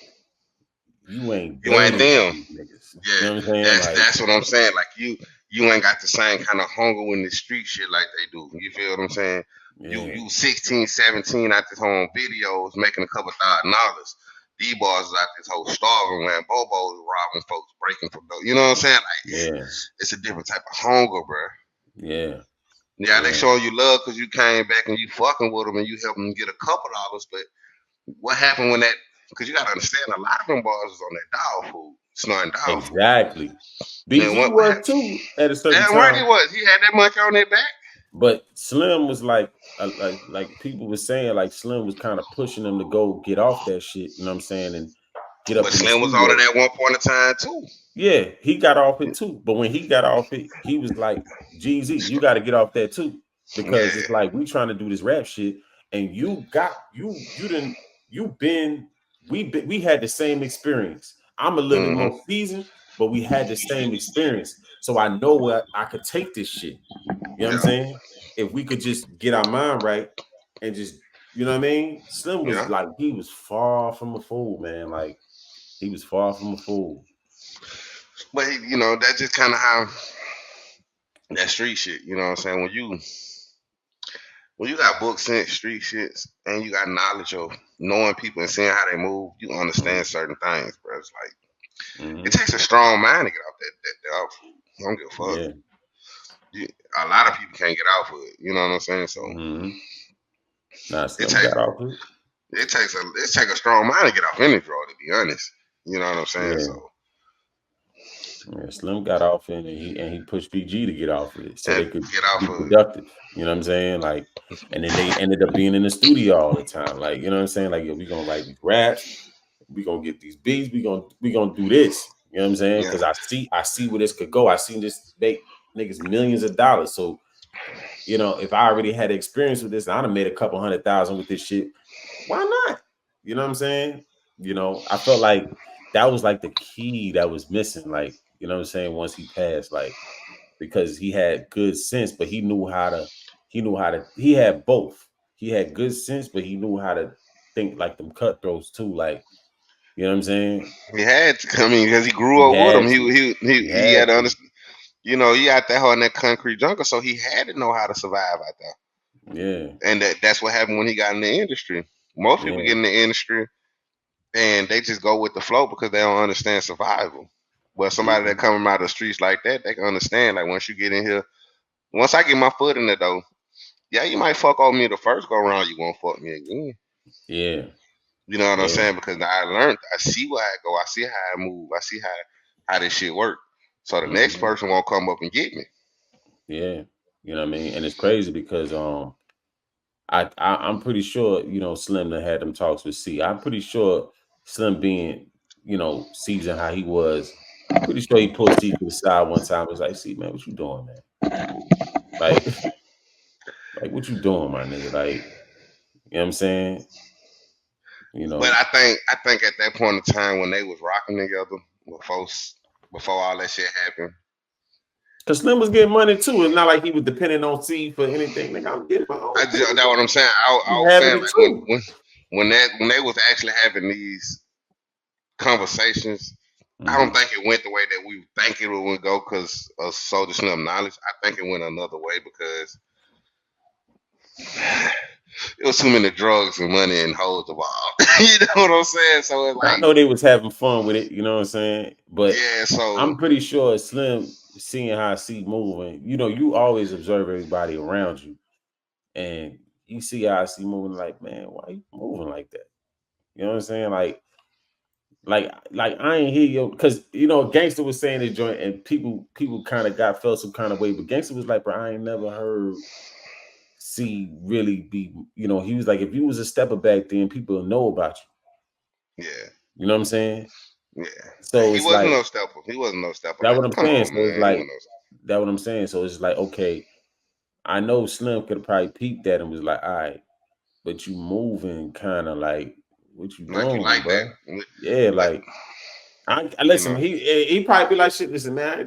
you ain't them. Niggas. Yeah, you know what I'm saying? That's what I'm saying. Like you ain't got the same kind of hunger in the street shit like they do. You feel what I'm saying? Yeah. You 16, 17 out this home videos making a couple $1,000. These boys is out this whole starving, wearing bobos, robbing folks, breaking from those. You know what I'm saying? Like it's a different type of hunger, bro. Yeah. Yeah, they showing you love because you came back and you fucking with them and you helped them get a couple dollars. But what happened when that? Because you gotta understand, a lot of them boys was on that dog food, snorting dog food. Exactly. BG was too at a certain time. Right, he was. He had that much on their back. But Slim was like people were saying, like Slim was kind of pushing them to go get off that shit. You know what I'm saying? And get up. But Slim was on it at one point in time too. Yeah, he got off it too. But when he got off it, he was like, "GZ, you got to get off that too," because it's like we trying to do this rap shit, and we had the same experience. I'm a little bit more seasoned, but we had the same experience, so I know what I could take this shit. You know what I'm saying? If we could just get our mind right and just, you know what I mean? Slim was like, he was far from a fool, man. Like, he was far from a fool. But that's just kind of how that street shit. You know what I'm saying? When you got book sense street shits and you got knowledge of knowing people and seeing how they move, you understand certain things, bro. It's like it takes a strong mind to get off that dog food. I don't give a fuck. a lot of people can't get off of it. You know what I'm saying? So Nah, it Slim takes got off it. it takes a strong mind to get off any drug, to be honest. You know what I'm saying? Yeah. So Yeah, Slim got off it, and he pushed PG to get off of it so and they could get off be of it. productive. You know what I'm saying? Like, and then they ended up being in the studio all the time. Like, you know what I'm saying? Like, yo, we gonna write these raps, we gonna get these beats, we gonna do this. You know what I'm saying? Yeah. Because I see where this could go. I seen this make niggas millions of dollars. So, you know, if I already had experience with this, I'd have made a couple $100,000 with this shit. Why not? You know what I'm saying? You know, I felt like that was like the key that was missing. Like, you know what I'm saying? Once he passed, like, because he had good sense, but he had both. He had good sense, but he knew how to think like them cutthroats too. Like, you know what I'm saying? He had to come in because he grew He up with him. had to. He had to understand. You know, he out there in that concrete jungle, so he had to know how to survive out there. Yeah. And that's what happened when he got in the industry. Most people get in the industry and they just go with the flow because they don't understand survival. But somebody that coming out of the streets like that, they can understand. Like once you get in here, once I get my foot in it though, yeah, you might fuck on me the first go around, you won't fuck me again. Yeah. You know what I'm Yeah. saying? Because now I learned, I see where I go, I see how I move, I see how this shit work. So the next person won't come up and get me. Yeah. You know what I mean? And it's crazy because I'm pretty sure, you know, Slim that had them talks with C. I'm pretty sure Slim being, you know, seasoned how he was, I'm pretty sure he pulled C to the side one time. He was like, "See, man, what you doing, man? Like, like what you doing, my nigga? Like, you know what I'm saying? You But know, I think at that point in time when they was rocking together, before all that shit happened. because Slim was getting money too. It's not like he was depending on C for anything. Nigga, I'm getting my own. That's what I'm saying. I was Having saying it like too. when they was actually having these conversations, I don't think it went the way that we think it would go because of Soldier Slim knowledge. I think it went another way because it was too many drugs and money and hoes involved. You know what I'm saying? So it's I like, know they was having fun with it, you know what I'm saying? But yeah, so I'm pretty sure Slim seeing how C moving, you know, you always observe everybody around you. And you see how C moving, like, man, why you moving like that? You know what I'm saying? Like I ain't hear you because you know, Gangster was saying this joint and people kind of felt some kind of way, but Gangster was like, bro, I ain't never heard C really be, you know, he was like, if you was a stepper back then, people will know about you. yeah. You know what I'm saying? Yeah. So He it's wasn't like no stepper. He wasn't no stepper. that Like, what I'm come saying. on, So it's man. He like wasn't no stepper. that what I'm saying. So it's like, okay, I know Slim could have probably peeped that and was like, all right, but you moving kind of like what you Like you doing, like bro? that. Yeah, But like I you listen, know, he probably be like, shit, listen, man, I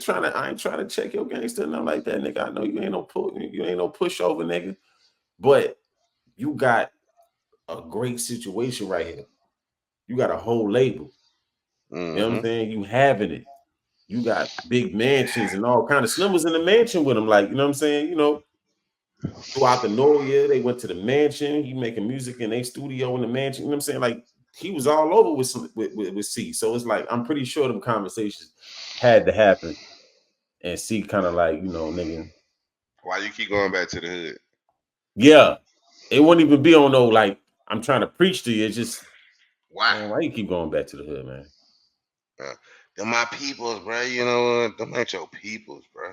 ain't trying to check your gangster, nothing like that, nigga. I know you ain't no pushover, nigga. But you got a great situation right here. You got a whole label. You know what I'm saying? You having it. You got big mansions and all kind of. Slim was in the mansion with him, like, you know what I'm saying? You know, throughout the North, yeah, they went to the mansion. He making music in a studio in the mansion. You know what I'm saying? Like he was all over with C. So it's like I'm pretty sure them conversations had to happen. And C kind of like, you know, nigga. why you keep going back to the hood? Yeah. It wouldn't even be on no like I'm trying to preach to you. It's just Why? man, why you keep going back to the hood, man? They're my peoples, bro. You know what? Them ain't your peoples, bro.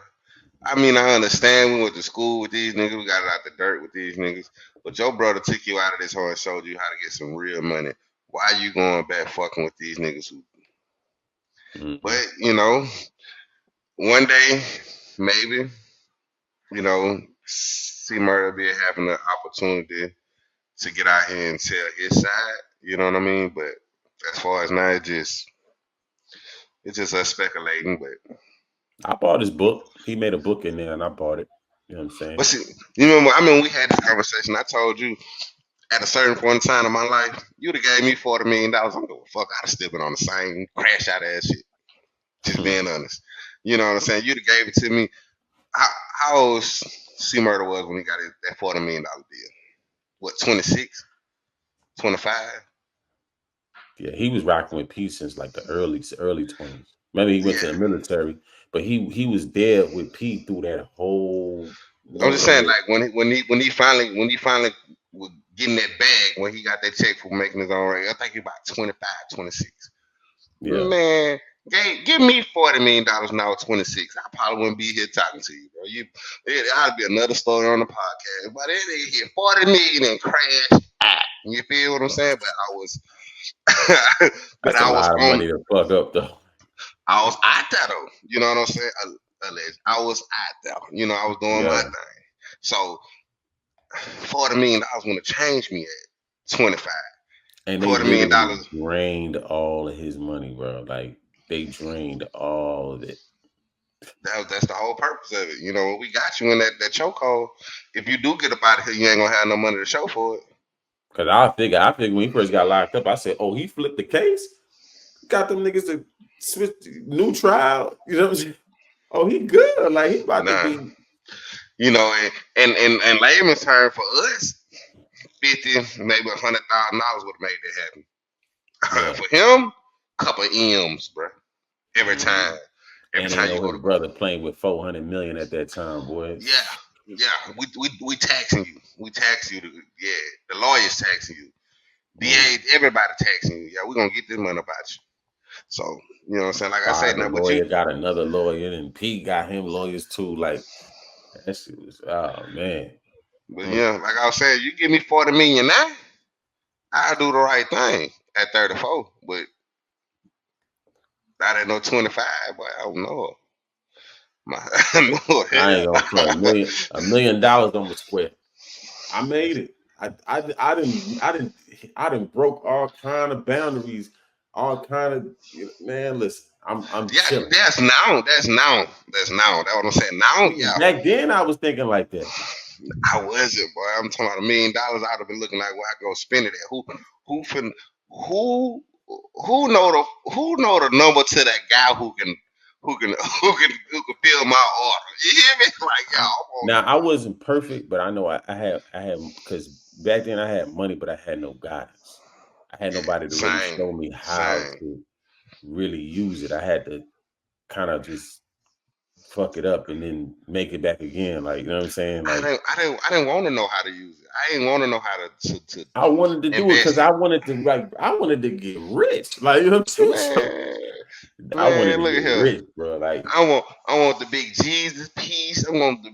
I mean, I understand we went to school with these niggas. We got out the dirt with these niggas. But your brother took you out of this hole and showed you how to get some real money. Why you going back fucking with these niggas who? But you know, one day, maybe, you know, C Murder be having the opportunity to get out here and tell his side. You know what I mean? But as far as now, it's just us speculating. But I bought his book. He made a book in there and I bought it. You know what I'm saying? see, you remember? I mean, we had this conversation. I told you at a certain point in time in my life, you'd have gave me $40 million. I'm going to fuck. I'd have still been on the same crash out ass shit. Just being honest. You know what I'm saying? You'd have gave it to me. How old C Murder was when he got that $40 million deal? What, 26? 25? Yeah, he was rocking with P since like the early 20s. Maybe he went to the military, but he was there with Pete through that whole. I'm just saying, like when he finally was getting that bag when he got that check for making his own record, I think he about 25, 26. Yeah. Man, give me $40 million now, 26. I probably wouldn't be here talking to you, bro. I'd be another story on the podcast. But it hit 40 million and crash. You feel what I'm saying? But I was, That's a lot of money to fuck up though. I was out there though. You know what I'm saying? I was out there. You know, I was doing my thing. So $40 million would have changed me at 25. And they $40 million drained all of his money, bro. Like they drained all of it. That's the whole purpose of it. You know, we got you in that chokehold. If you do get up out of here, you ain't gonna have no money to show for it. Cause I figured when he first got locked up, I said, "Oh, he flipped the case, got them niggas to switch new trial." You know what I'm saying? Oh, he good. Like he about to be. You know, and layman's term for us, 50, maybe $100,000 would have made that happen. Yeah. For him, couple M's, bro. Every time. Every and time you you go his brother playing with 400 million at that time, boy. Yeah. We taxing you. We tax you. The lawyers taxing you. DA, everybody taxing you. Yeah, we're gonna get this money about you. So, you know what I'm saying? Like I said, The now, but lawyer you got another lawyer, and Pete got him lawyers too. Like that shit was, oh man. But yeah, like I was saying, you give me 40 million now, I'll do the right thing at 34. But I didn't know 25, but I don't know. I ain't gonna play $1 million on the square. I made it. I didn't broke all kind of boundaries, all kind of man. Listen, I'm chilling. That's now. That's what I'm saying. Now, yeah. Back then, I was thinking like that. I wasn't, boy. I'm talking about $1 million. I'd have been looking like where I go spend it at. Who know the number to that guy who can fill my order? You hear me? Like y'all. Now I wasn't perfect, but I know I had because back then I had money, but I had no guidance. I had nobody to really show me how to really use it. I had to kind of just fuck it up and then make it back again. Like, you know what I'm saying? Like I didn't want to know how to use it. I didn't want to know how to I wanted to do it because I wanted to get rich. Like, you know what I'm saying? I wanted to get rich, bro. Like I want the big Jesus piece. I want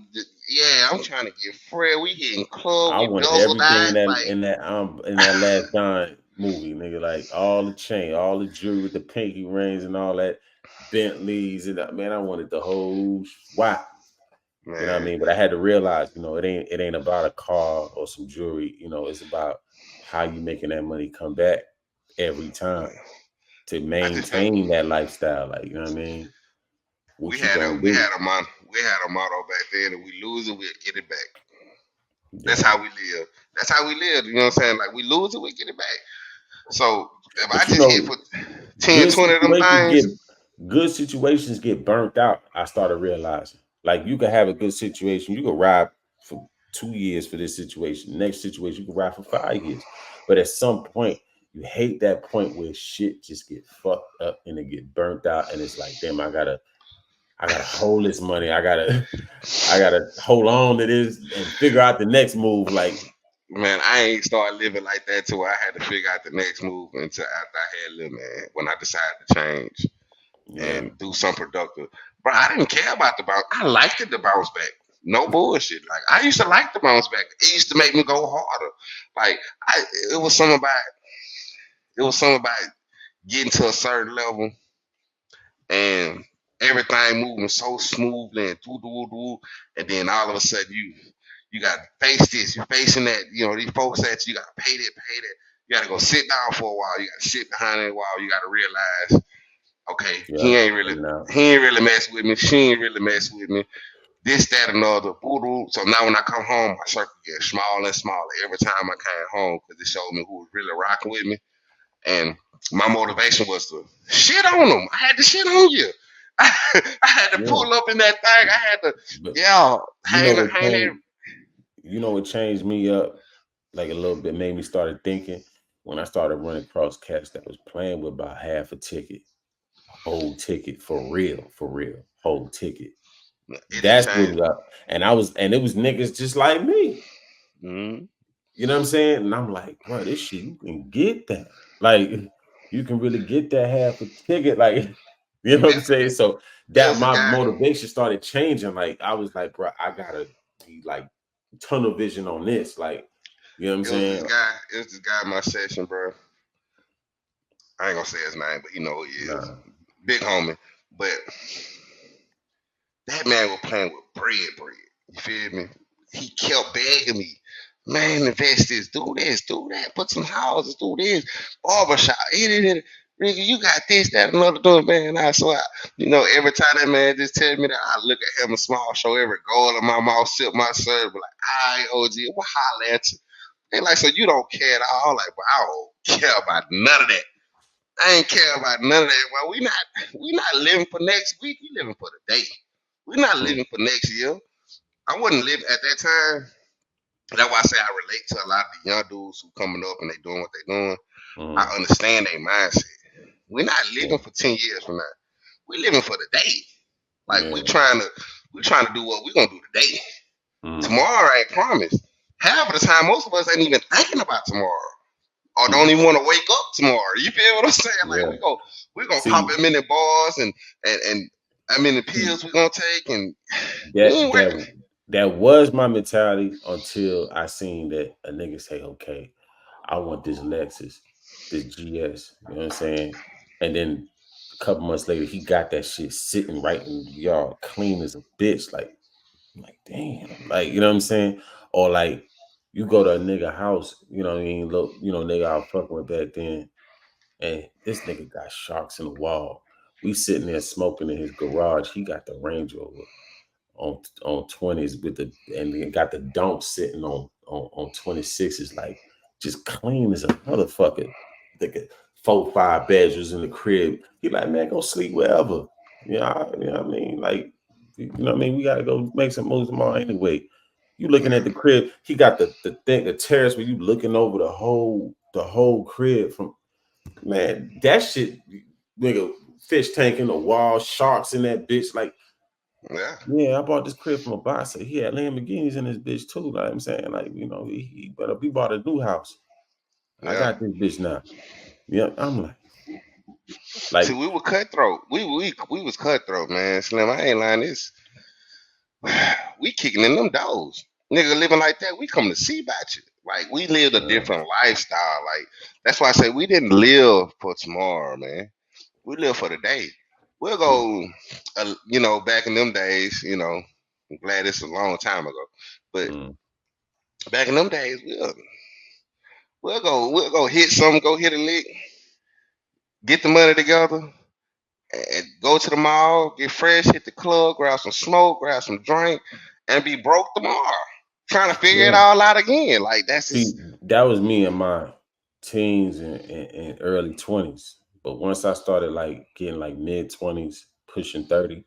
I'm trying to get Fred. We hitting club. I wanted everything in that Last Don movie, nigga. Like all the chain, all the jewelry with the pinky rings and all that, Bentleys and man, I wanted the whole swap. You know what I mean? But I had to realize, it ain't about a car or some jewelry. It's about how you making that money come back every time to maintain that lifestyle. Like, you know what I mean? We had a motto back then. If we lose it, we'll get it back. Yeah. That's how we live. That's how we live. You know what I'm saying? Like we lose it, we get it back. So if I just hit for 10, 20 of them things. Good situations get burnt out. I started realizing. Like you can have a good situation. You can ride for 2 years for this situation. Next situation, you can ride for 5 years. But at some point, you hate that point where shit just get fucked up and it get burnt out. And it's like, damn, I gotta hold this money. I gotta hold on to this and figure out the next move. Like, man, I ain't started living like that till I had to figure out the next move until after I had little man. When I decided to change and do something productive, bro, I didn't care about the bounce. I liked it to bounce back. No bullshit. Like I used to like the bounce back. It used to make me go harder. Like it was something about getting to a certain level and everything moving so smoothly and then all of a sudden you got to face this, you're facing that, these folks that you got to pay that, you got to go sit down for a while, you got to sit behind it a while, you got to realize, okay, he ain't really mess with me, she ain't really mess with me, this, that, another, so now when I come home, my circle gets smaller and smaller every time I came home because it showed me who was really rocking with me, and my motivation was to shit on them. I had to shit on you. I had to pull up in that thing. I had to, hang there. What changed me up like a little bit, made me started thinking when I started running across cats that was playing with about half a ticket. whole ticket for real, whole ticket. It didn't That's change. what and it was niggas just like me. Mm-hmm. You know what I'm saying? And I'm like, bro, this shit, you can get that. Like, you can really get that half a ticket. Like, you know what I'm saying? So It that was a my guy. motivation started changing. Like, I was like, bro, I gotta be like tunnel vision on this. Like, you know what I'm It was this saying? guy. It was this guy in my session, bro. I ain't gonna say his name, but he know who he is. Nah. Big homie. But that man was playing with bread. You feel me? He kept begging me, man, invest this, do that, put some houses, do this, barbershop, Nigga, you got this, that, another doing, man. I swear, every time that man just tell me that, I look at him and smile, show every goal in my mouth, sip my syrup, like, all right, OG, we'll holler at you. They like, so you don't care at all? Like, but I don't care about none of that. I ain't care about none of that. Well, we not living for next week. We living for the day. We're not living for next year. I wouldn't live at that time. That's why I say I relate to a lot of the young dudes who coming up and they doing what they doing. I understand their mindset. We're not living for 10 years from now. We're living for the day. Like we trying to do what we're gonna do today. Tomorrow ain't promised. Half of the time, most of us ain't even thinking about tomorrow. Or don't even want to wake up tomorrow. You feel what I'm saying? Like we gonna pop as many bars and I mean the pills we gonna take and we ain't working. That was my mentality until I seen that a nigga say, okay, I want this Lexus, this GS, you know what I'm saying? And then a couple months later, he got that shit sitting right in the yard, clean as a bitch. Like, I'm like, damn, like, you know what I'm saying? Or like, you go to a nigga house, you know what I mean? Look, nigga I was fucking with back then, and this nigga got sharks in the wall. We sitting there smoking in his garage. He got the Range Rover on 20s with and then got the dump sitting on 26s, like just clean as a motherfucker. Like 4-5 bedrooms in the crib. He like, man, go sleep wherever. You know what I mean? Like, you know what I mean? We gotta go make some moves tomorrow anyway. You looking at the crib, he got the terrace where you looking over the whole crib from, man, that shit, nigga, fish tank in the wall, sharks in that bitch, like, yeah, I bought this crib from a boxer. He had Lamborghinis in his bitch too. Like I'm saying, like, he bought a new house. I got this bitch now. Yeah, I'm See, we were cutthroat. We was cutthroat, man. Slim, I ain't lying. This we kicking in them doors. Nigga living like that, we come to see about you. Like we lived a different lifestyle. Like that's why I say we didn't live for tomorrow, man. We live for the day. We'll go, back in them days. I'm glad it's a long time ago, but back in them days, we'll go hit something, go hit a lick, get the money together, and go to the mall, get fresh, hit the club, grab some smoke, grab some drink, and be broke tomorrow. Trying to figure it all out again. Like that's see, that was me in my teens and early 20s. But once I started like getting like mid 20s, pushing 30,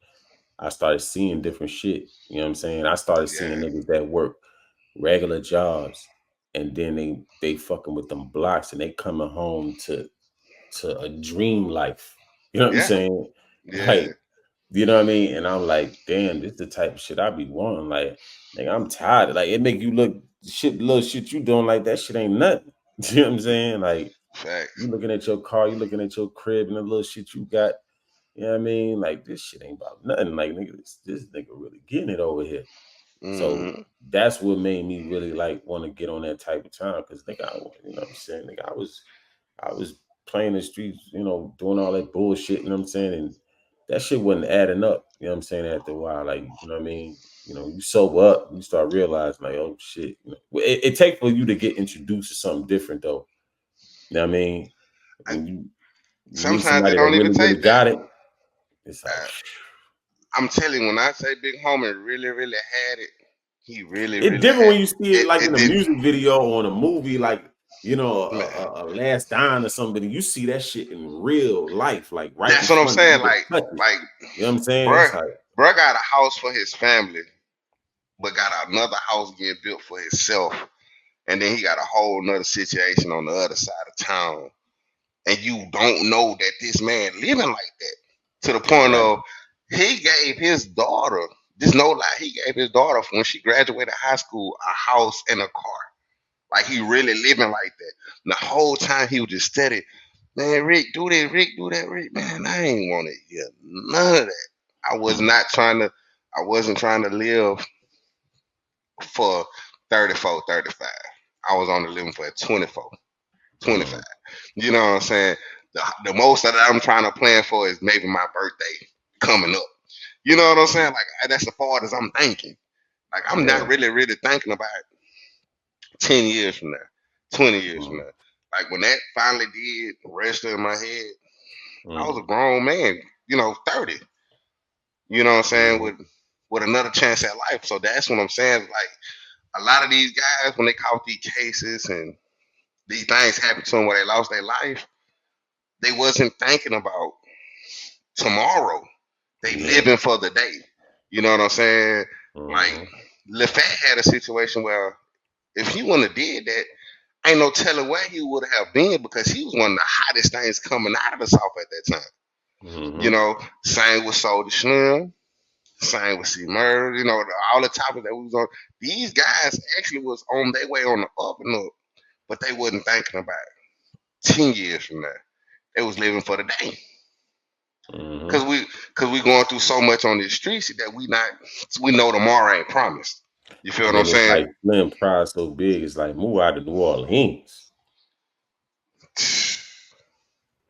I started seeing different shit. You know what I'm saying? I started seeing niggas that work regular jobs, and then they fucking with them blocks, and they coming home to a dream life. You know what I'm saying? Like, you know what I mean? And I'm like, damn, this is the type of shit I be wanting. Like, nigga, I'm tired. Like, it make you look little shit you doing like that shit ain't nothing. You know what I'm saying? Like, you looking at your car, you looking at your crib and the little shit you got. You know what I mean? Like, this shit ain't about nothing. Like, nigga, this nigga really getting it over here. So that's what made me really like want to get on that type of time. Cause nigga, you know what I'm saying? Nigga, I was playing the streets, doing all that bullshit, you know what I'm saying? And that shit wasn't adding up, you know what I'm saying, after a while. Like, you know what I mean? You sober up, you start realizing, like, oh shit. It takes for you to get introduced to something different though. You know what I mean? When you meet sometimes they somebody that don't even really, really take that. got it, it's like I'm telling you, when I say Big Homie really, really had it, he really, it's really different had when you see it like in a did. music video or in a movie, like a Last Dine or somebody. You see that shit in real life, like right That's in what I'm front of you. saying. You can touch it. Like, You know what I'm saying? bruh, It's like, bruh got a house for his family, but got another house getting built for himself. And then he got a whole nother situation on the other side of town. And you don't know that this man living like that. to the point Right. of he gave his daughter, this no lie, he gave his daughter when she graduated high school a house and a car. Like he really living like that. And the whole time he was just steady, man, Rick, do this, Rick, do that, Rick. Man, I ain't want to hear none of that. I wasn't trying to live for 34, 35. I was only living for 24, 25. You know what I'm saying? The most that I'm trying to plan for is maybe my birthday coming up. You know what I'm saying? Like that's the far as I'm thinking. Like I'm not really thinking about 10 years from now, 20 years from now. Like when that finally did register in my head, I was a grown man, 30. You know what I'm saying? With another chance at life. So that's what I'm saying. Like a lot of these guys, when they caught these cases and these things happened to them where they lost their life, they wasn't thinking about tomorrow. They living for the day. You know what I'm saying? Like LeFat had a situation where if he wouldn't have did that, ain't no telling where he would have been because he was one of the hottest things coming out of the South at that time. You know, same with Soulja Slim, same with C Murder, all the topics that we was on. These guys actually was on their way on the up and up, but they wasn't thinking about 10 years from now. They was living for the day. Cause we going through so much on these streets that we know tomorrow ain't promised. You feel And what I'm then it's saying? like Slim pride so big, it's like move out of New Orleans.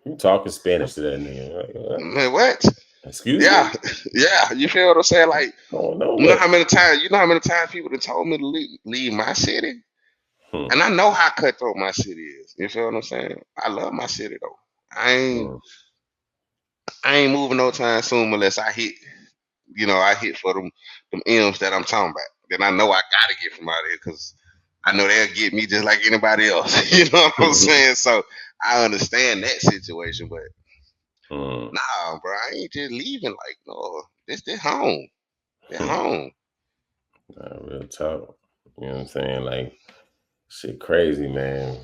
You talking Spanish to that nigga? Like, what? Man, what? Excuse Yeah, me? yeah. You feel what I'm saying? Like, Oh no, you know how many times people have told me to leave my city, and I know how cutthroat my city is. You feel what I'm saying? I love my city though. I ain't moving no time soon unless I hit. I hit for them M's that I'm talking about. Then I know I gotta get from out there because I know they'll get me just like anybody else. You know what I'm saying? So I understand that situation, but nah, bro, I ain't just leaving. Like, no, this home. This home. Real talk. You know what I'm saying? Like, shit crazy, man.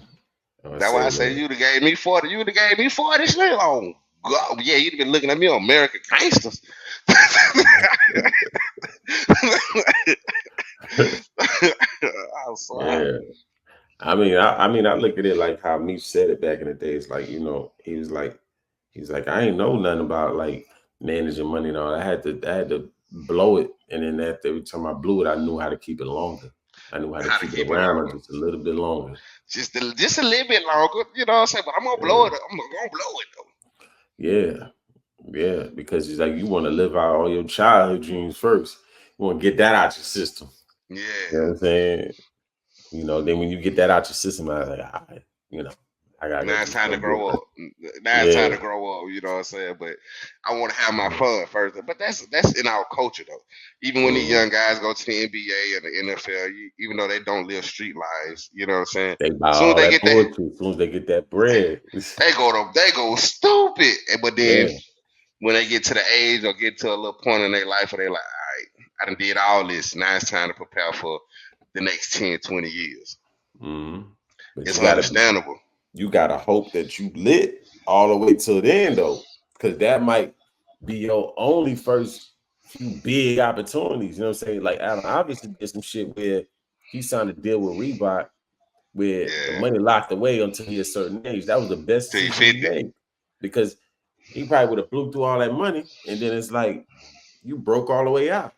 That's why I say you'd have gave me 40. You'd have gave me 40 Slim on. God, yeah, you'd have been looking at me on American Gangsters. I swear. Yeah. I mean, I look at it like how Meech said it back in the days. Like, he's like, I ain't know nothing about like managing money and all. I had to blow it, and then every time I blew it, I knew how to keep it longer. I knew how to keep it around just a little bit longer. Just a little bit longer, you know what I'm saying? But I'm gonna blow it. I'm gonna blow it though. Yeah, because it's like you want to live out all your childhood dreams first. You want to get that out your system. Yeah. You know what I'm saying? Then when you get that out your system, I was like, all right, I gotta Now go it's do time to something grow different. up. Now it's time to grow up, you know what I'm saying? But I want to have my fun first. But that's in our culture though. Even when these young guys go to the NBA and the NFL, even though they don't live street lives, you know what I'm saying? They buy As soon as all they that get that, bullshit. As soon as they get that bread, they go stupid. But then yeah. when they get to the age or get to a little point in their life where they like, all right, I done did all this. Now it's time to prepare for the next 10, 20 years. But It's understandable. You gotta hope that you lit all the way till the end though, because that might be your only first few big opportunities. You know what I'm saying? Like Allen obviously did some shit where he signed a deal with Reebok where the money locked away until he a certain age. That was the best decision he made because he probably would have blew through all that money, and then it's like you broke all the way out.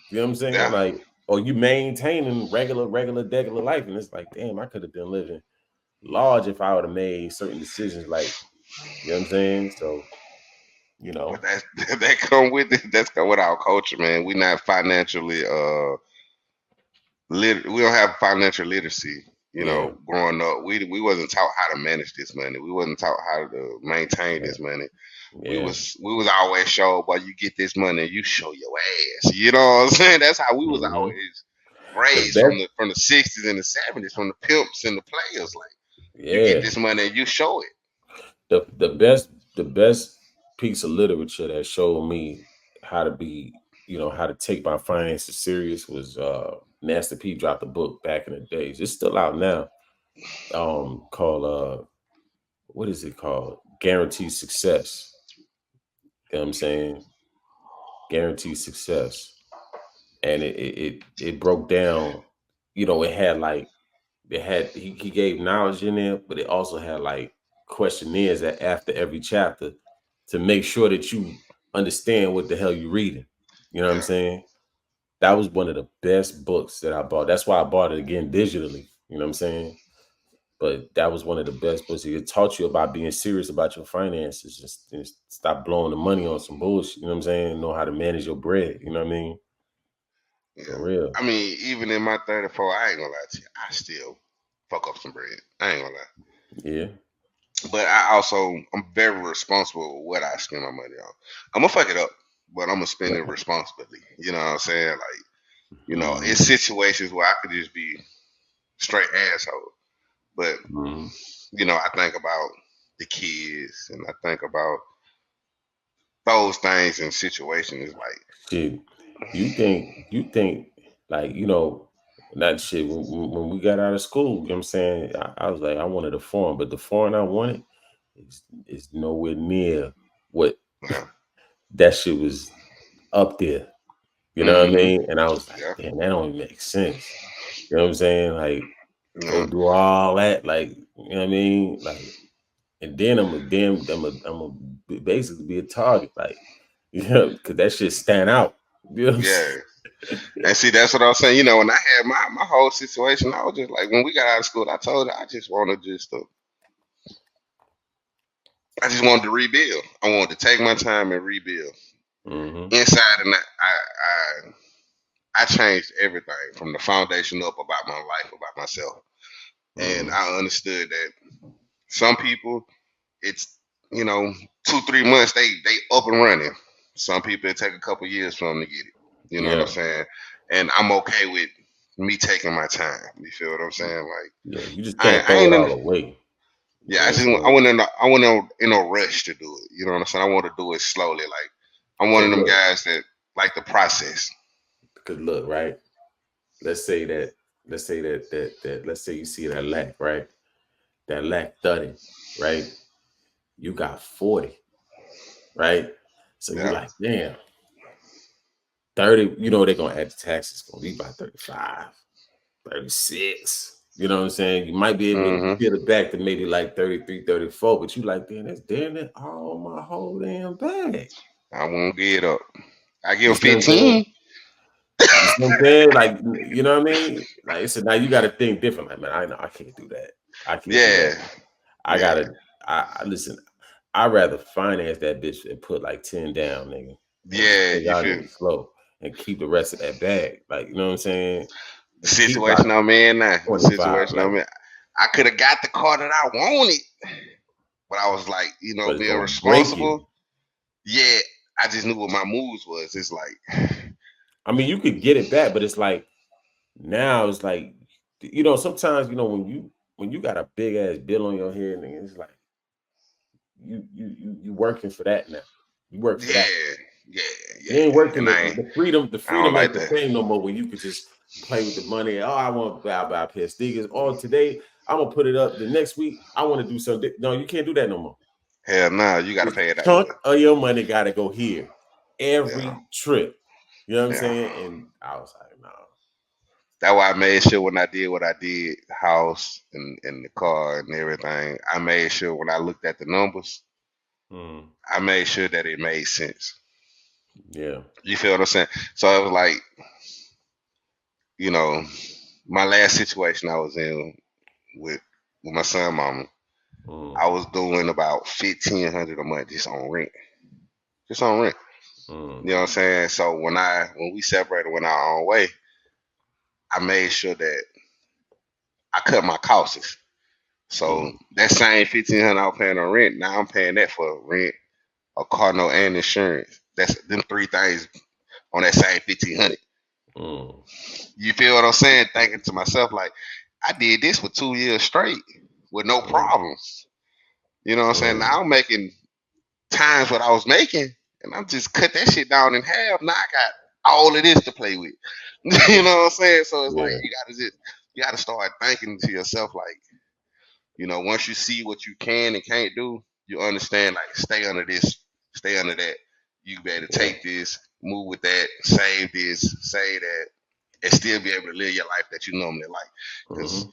You know what I'm saying? Yeah. Like, or you maintaining regular life, and it's like, damn, I could have been living large if I would have made certain decisions. Like, you know what I'm saying? So, But that come with it. That's come with our culture, man. We not financially we don't have financial literacy. Growing up, we wasn't taught how to manage this money. We wasn't taught how to maintain this money. We was always showed, but you get this money, you show your ass. You know what I'm saying? That's how we was always raised from the 60s and the 70s, from the pimps and the players. Like, you get this money and you show it. The best piece of literature that showed me how to be, how to take my finances serious was Master P dropped a book back in the days. It's still out now. Called what is it called? Guaranteed Success. You know what I'm saying? Guaranteed success. And it broke down, you know, it had like he gave knowledge in there, but it also had like questionnaires that after every chapter to make sure that you understand what the hell you're reading. You know what I'm Yeah. saying? That was one of the best books that I bought. That's why I bought it again digitally. You know what I'm saying? But that was one of the best books. It taught you about being serious about your finances. Just stop blowing the money on some bullshit. You know what I'm saying? Know how to manage your bread. You know what I mean? Yeah. For real. I mean, even in my 34, I ain't gonna lie to you. I still fuck up some bread. I ain't gonna lie. Yeah. But I'm very responsible with what I spend my money on. I'm gonna fuck it up, but I'm gonna spend it responsibly. You know what I'm saying? Like, you know, Mhm. it's situations where I could just be straight asshole. But Mhm. you know, I think about the kids and I think about those things and situations like Shit, you think like, you know, not shit when we got out of school, you know what I'm saying? I was like, I wanted a foreign, but the foreign I wanted is nowhere near what yeah. that shit was up there. You know what I Mm-hmm. mean? And I was like, Yeah. damn, that don't even make sense. You know what I'm saying? Like, Yeah. go do all that, like, you know what I mean? Like, and then I'm a basically be a target, like, you know, because that shit stand out. You know what I'm Yeah. saying? And see, that's what I was saying. You know, when I had my whole situation, I was just like, when we got out of school, I told her I just wanted I just wanted to rebuild. I wanted to take my time and rebuild. Mm-hmm. Inside and I changed everything from the foundation up about my life, about myself. And Mm-hmm. I understood that some people, it's, you know, 2-3 months they up and running. Some people it take a couple years for them to get it. You know what I'm Yeah. saying? And I'm okay with me taking my time. You feel what I'm saying? Like Yeah. You just I, can't I throw it ain't in. all away. You Yeah, know I what I'm just I saying? went in. I went in no rush to do it. You know what I'm saying? I want to do it slowly. Like I'm one Cause of them look, guys that like the process. cause look, right? Let's say let's say you see that lack, right? That lack 30, right? You got 40, right? So you Yeah. like, damn, 30, you know, they're gonna add the taxes, gonna be about 35, 36. You know what I'm saying? You might be able to Mm-hmm. get it back to maybe like 33, 34, but you like, damn, that's damn it all my whole damn bag. I won't get up. I give You him see what I'm saying? 15. You see what I'm saying? Like, you know what I mean? Like, so now you got to think different. Like, man, I know I can't do that. I can't do that. Yeah. I Yeah. gotta. I listen. I'd rather finance that bitch and put like 10 down, nigga, and just Yeah. pay You y'all feel niggas slow and keep the rest of that bag. Like, you know what I'm saying? the And keep about situation I'm in now. The 25. situation I'm Like, in. I could have got the car that I wanted, but I was like, you know, but it's being gonna break you. responsible. Yeah. I just knew what my moves was. It's like, I mean, you could get it back, but it's like now it's like, you know, sometimes, you know, when you got a big ass bill on your head, nigga, it's like you working for that now. You work for that. yeah, yeah, You ain't yeah. working And the freedom. The I don't freedom like ain't the that. same no more when you could just play with the money. Oh, I want to buy a pair of sneakers. Oh, today I'm gonna put it up. The next week I want to do something. No, you can't do that no more. Hell no, you got to This pay it that chunk way. of your money gotta go here Yeah, every trip. You know what I'm yeah. saying? And I was like, no. That's why I made sure when I did what I did, house and the car and everything, I made sure when I looked at the numbers, Mm, I made sure that it made sense. yeah. You feel what I'm saying? So it was like, you know, my last situation I was in with with my son mama, Mm, I was doing about 1,500 a month just on rent. Just on rent. mm, You know what I'm saying? So when we separated, went our own way, I made sure that I cut my costs. So mm, that same 1,500 I was paying on rent, now I'm paying that for rent, a car note, and insurance. That's them three things on that same 1,500. mm. You feel what I'm saying? Thinking to myself like, I did this for 2 years straight with no Mm, problems. You know what I'm saying? mm, Now I'm making times what I was making, and I'm just cut that shit down in half. Now I got all of this to play with. You know what I'm saying? So it's like yeah. you gotta start thinking to yourself like, you know, once you see what you can and can't do, you understand like stay under this, stay under that. You be able to take this, move with that, save this, say that, and still be able to live your life that you normally like. Because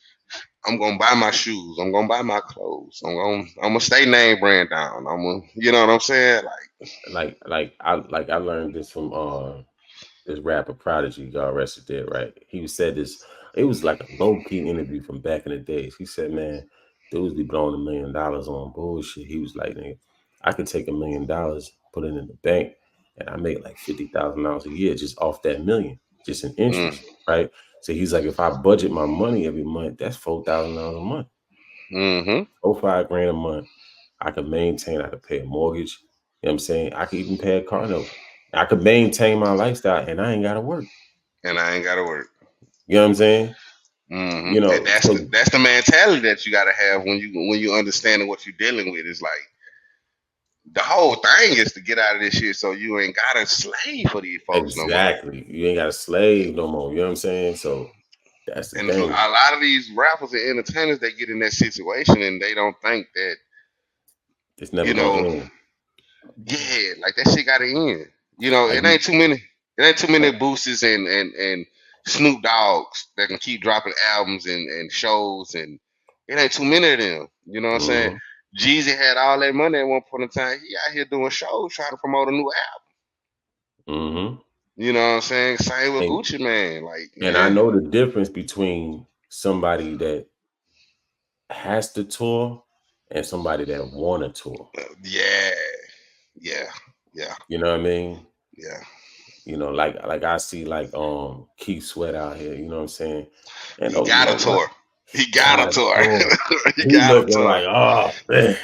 I'm gonna buy my shoes, I'm gonna buy my clothes, I'm gonna stay name brand down. I'm gonna, you know what I'm saying? I learned this from this rapper Prodigy, God rest his dead, right? He said this, it was like a low-key interview from back in the days. He said, man, dudes be blowing $1 million on bullshit. He was like, nigga, I could take $1 million, put it in the bank, and I make like $50,000 a year just off that million, just in interest, right? So he's like, if I budget my money every month, that's $4,000 a month. Mm-hmm. 5 grand a month. I could maintain, I could pay a mortgage. You know what I'm saying? I could even pay a car note. I could maintain my lifestyle and I ain't gotta work. And I ain't gotta work. You know what I'm saying? Mm-hmm. You And know, that's so the mentality that you gotta have when you understanding what you're dealing with. Is like the whole thing is to get out of this shit so you ain't gotta slave for these folks no more. exactly. You ain't got a slave no more. You know what I'm saying? So that's the And a thing. lot of these rappers and entertainers, they get in that situation and they don't think that, It's never you gonna know, end. yeah, like that shit gotta end. You know, Like it ain't too many. It ain't too many like, boosters and Snoop Dogs that can keep dropping albums and shows, and it ain't too many of them. You know what I'm saying? Jeezy had all that money at one point in time. He out here doing shows trying to promote a new album. mm-hmm. You know what I'm saying? Same with and, Gucci Man. Like, and I man, know the difference between somebody that has to tour and somebody that wanna tour. yeah, yeah, yeah, You know what I mean? yeah. You know, like I see like Keith Sweat out here, you know what I'm saying? And He oh, you got know a what? tour. He got a Got a tour. tour. He He got a looking tour. like, oh man,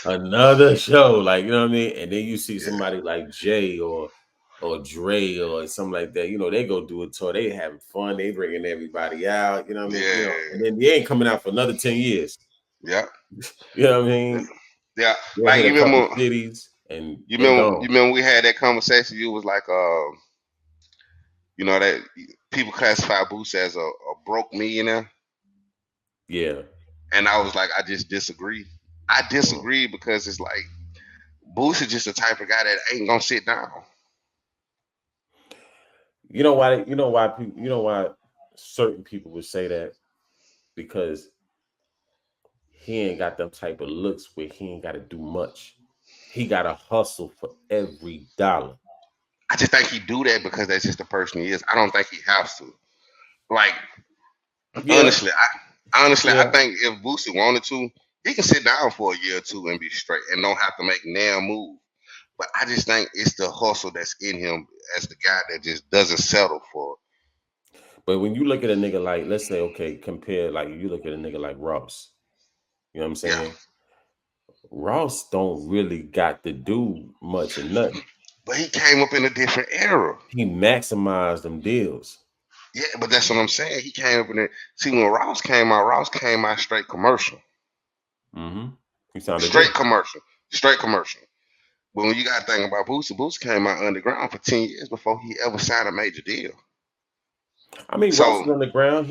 another show. Like, you know what I mean? And then you see somebody like Jay or Dre or something like that, you know, they go do a tour, they having fun, they bringing everybody out, you know what I mean? You know, and Yeah, then they ain't coming out for another 10 years. yeah, You know what I mean? yeah. They'll Like hit a couple cities and they you gone. remember we had that conversation. You was like, you know that people classify Boost as a broke millionaire, Yeah. and I was like, I just disagree. I disagree because it's like Boost is just the type of guy that ain't gonna sit down. You know why? You know why certain people would say that, because he ain't got them type of looks where he ain't got to do much. He got to hustle for every dollar. I just think he do that because that's just the person he is. I don't think he has to. Like, Yeah, honestly, I yeah. think if Boosie wanted to, he can sit down for a year or two and be straight and don't have to make nail move. But I just think it's the hustle that's in him as the guy that just doesn't settle for. But when you look at a nigga like, let's say, okay, compare, like you look at a nigga like Ross. You know what I'm Yeah, saying? Ross don't really got to do much or nothing. but he came up in a different era. He maximized them deals. Yeah, but that's what I'm saying. He came up in it. See, when Ross came out straight commercial. Mm-hmm. He sounded Straight different. commercial. Straight commercial. But when you got to think about Boosie, Boosie came out underground for 10 years before he ever signed a major deal. I mean, Ross So, was on the ground.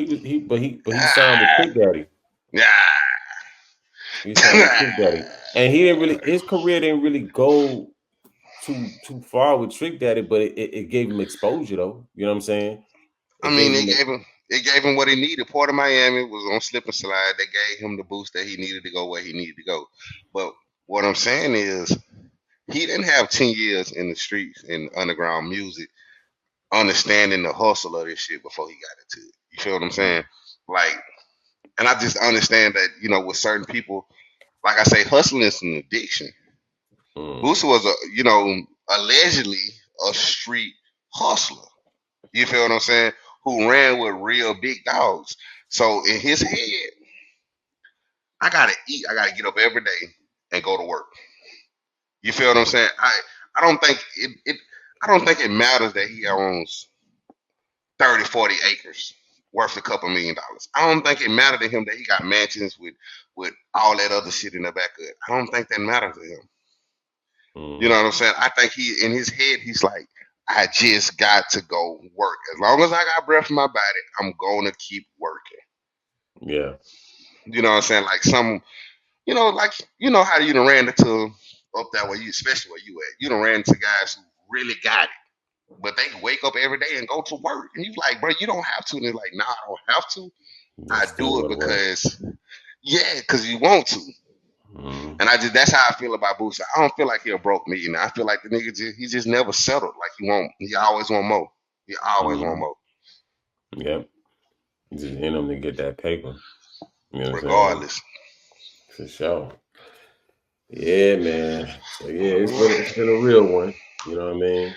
But he signed with Trick Daddy. yeah. He signed with Trick Daddy, and he didn't really, his career didn't really go too far with Trick Daddy, but it gave him exposure though. You know what I'm saying? I It mean, gave him. it gave him what he needed. Port of Miami was on slip and slide. They gave him the boost that he needed to go where he needed to go. But what I'm saying is, he didn't have 10 years in the streets in underground music, understanding the hustle of this shit before he got into it. You feel what I'm saying? Like, and I just understand that, you know, with certain people, like I say, hustling is an addiction. Boosie was allegedly a street hustler. You feel what I'm saying? Who ran with real big dogs. So in his head, I gotta eat. I gotta get up every day and go to work. You feel what I'm saying? I don't think it I don't think it matters that he owns 30, 40 acres worth a couple $1,000,000. I don't think it mattered to him that he got mansions with all that other shit in the back of it. I don't think that matters to him. You know what I'm saying? I think he in his head he's like, I just got to go work. As long as I got breath in my body, I'm gonna keep working. Yeah. You know what I'm saying? Like some, like you know how you done ran into up that way, especially where you at. You done ran into guys who really got it, but they wake up every day and go to work, and you like, bro, you don't have to. And they're like, nah, I don't have to. I do it because, because you want to. And that's how I feel about Boosie. I don't feel like he a broke millionaire. I feel like the nigga he just never settled. Like he always want more. He always want more. Yep. Just in him to get that paper. You know what Regardless. I'm saying? For sure. Yeah, man. So yeah, it's been a real one. You know what I mean?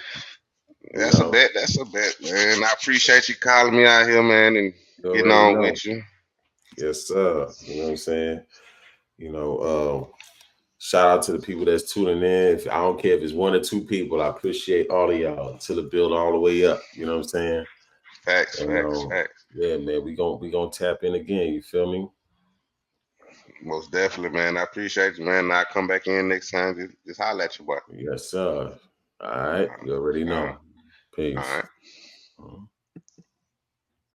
That's a bet. That's a bet, man. I appreciate you calling me out here, man, and getting on with you. Yes, sir. You know what I'm saying? You know, shout out to the people that's tuning in. I don't care if it's 1 or 2 people, I appreciate all of y'all till the build all the way up. You know what I'm saying? Facts. Yeah, man, we gonna tap in again. You feel me? Most definitely, man. I appreciate you, man. I'll come back in next time. Just holler at you, boy. Yes, sir. All right. You already know. Peace. All right.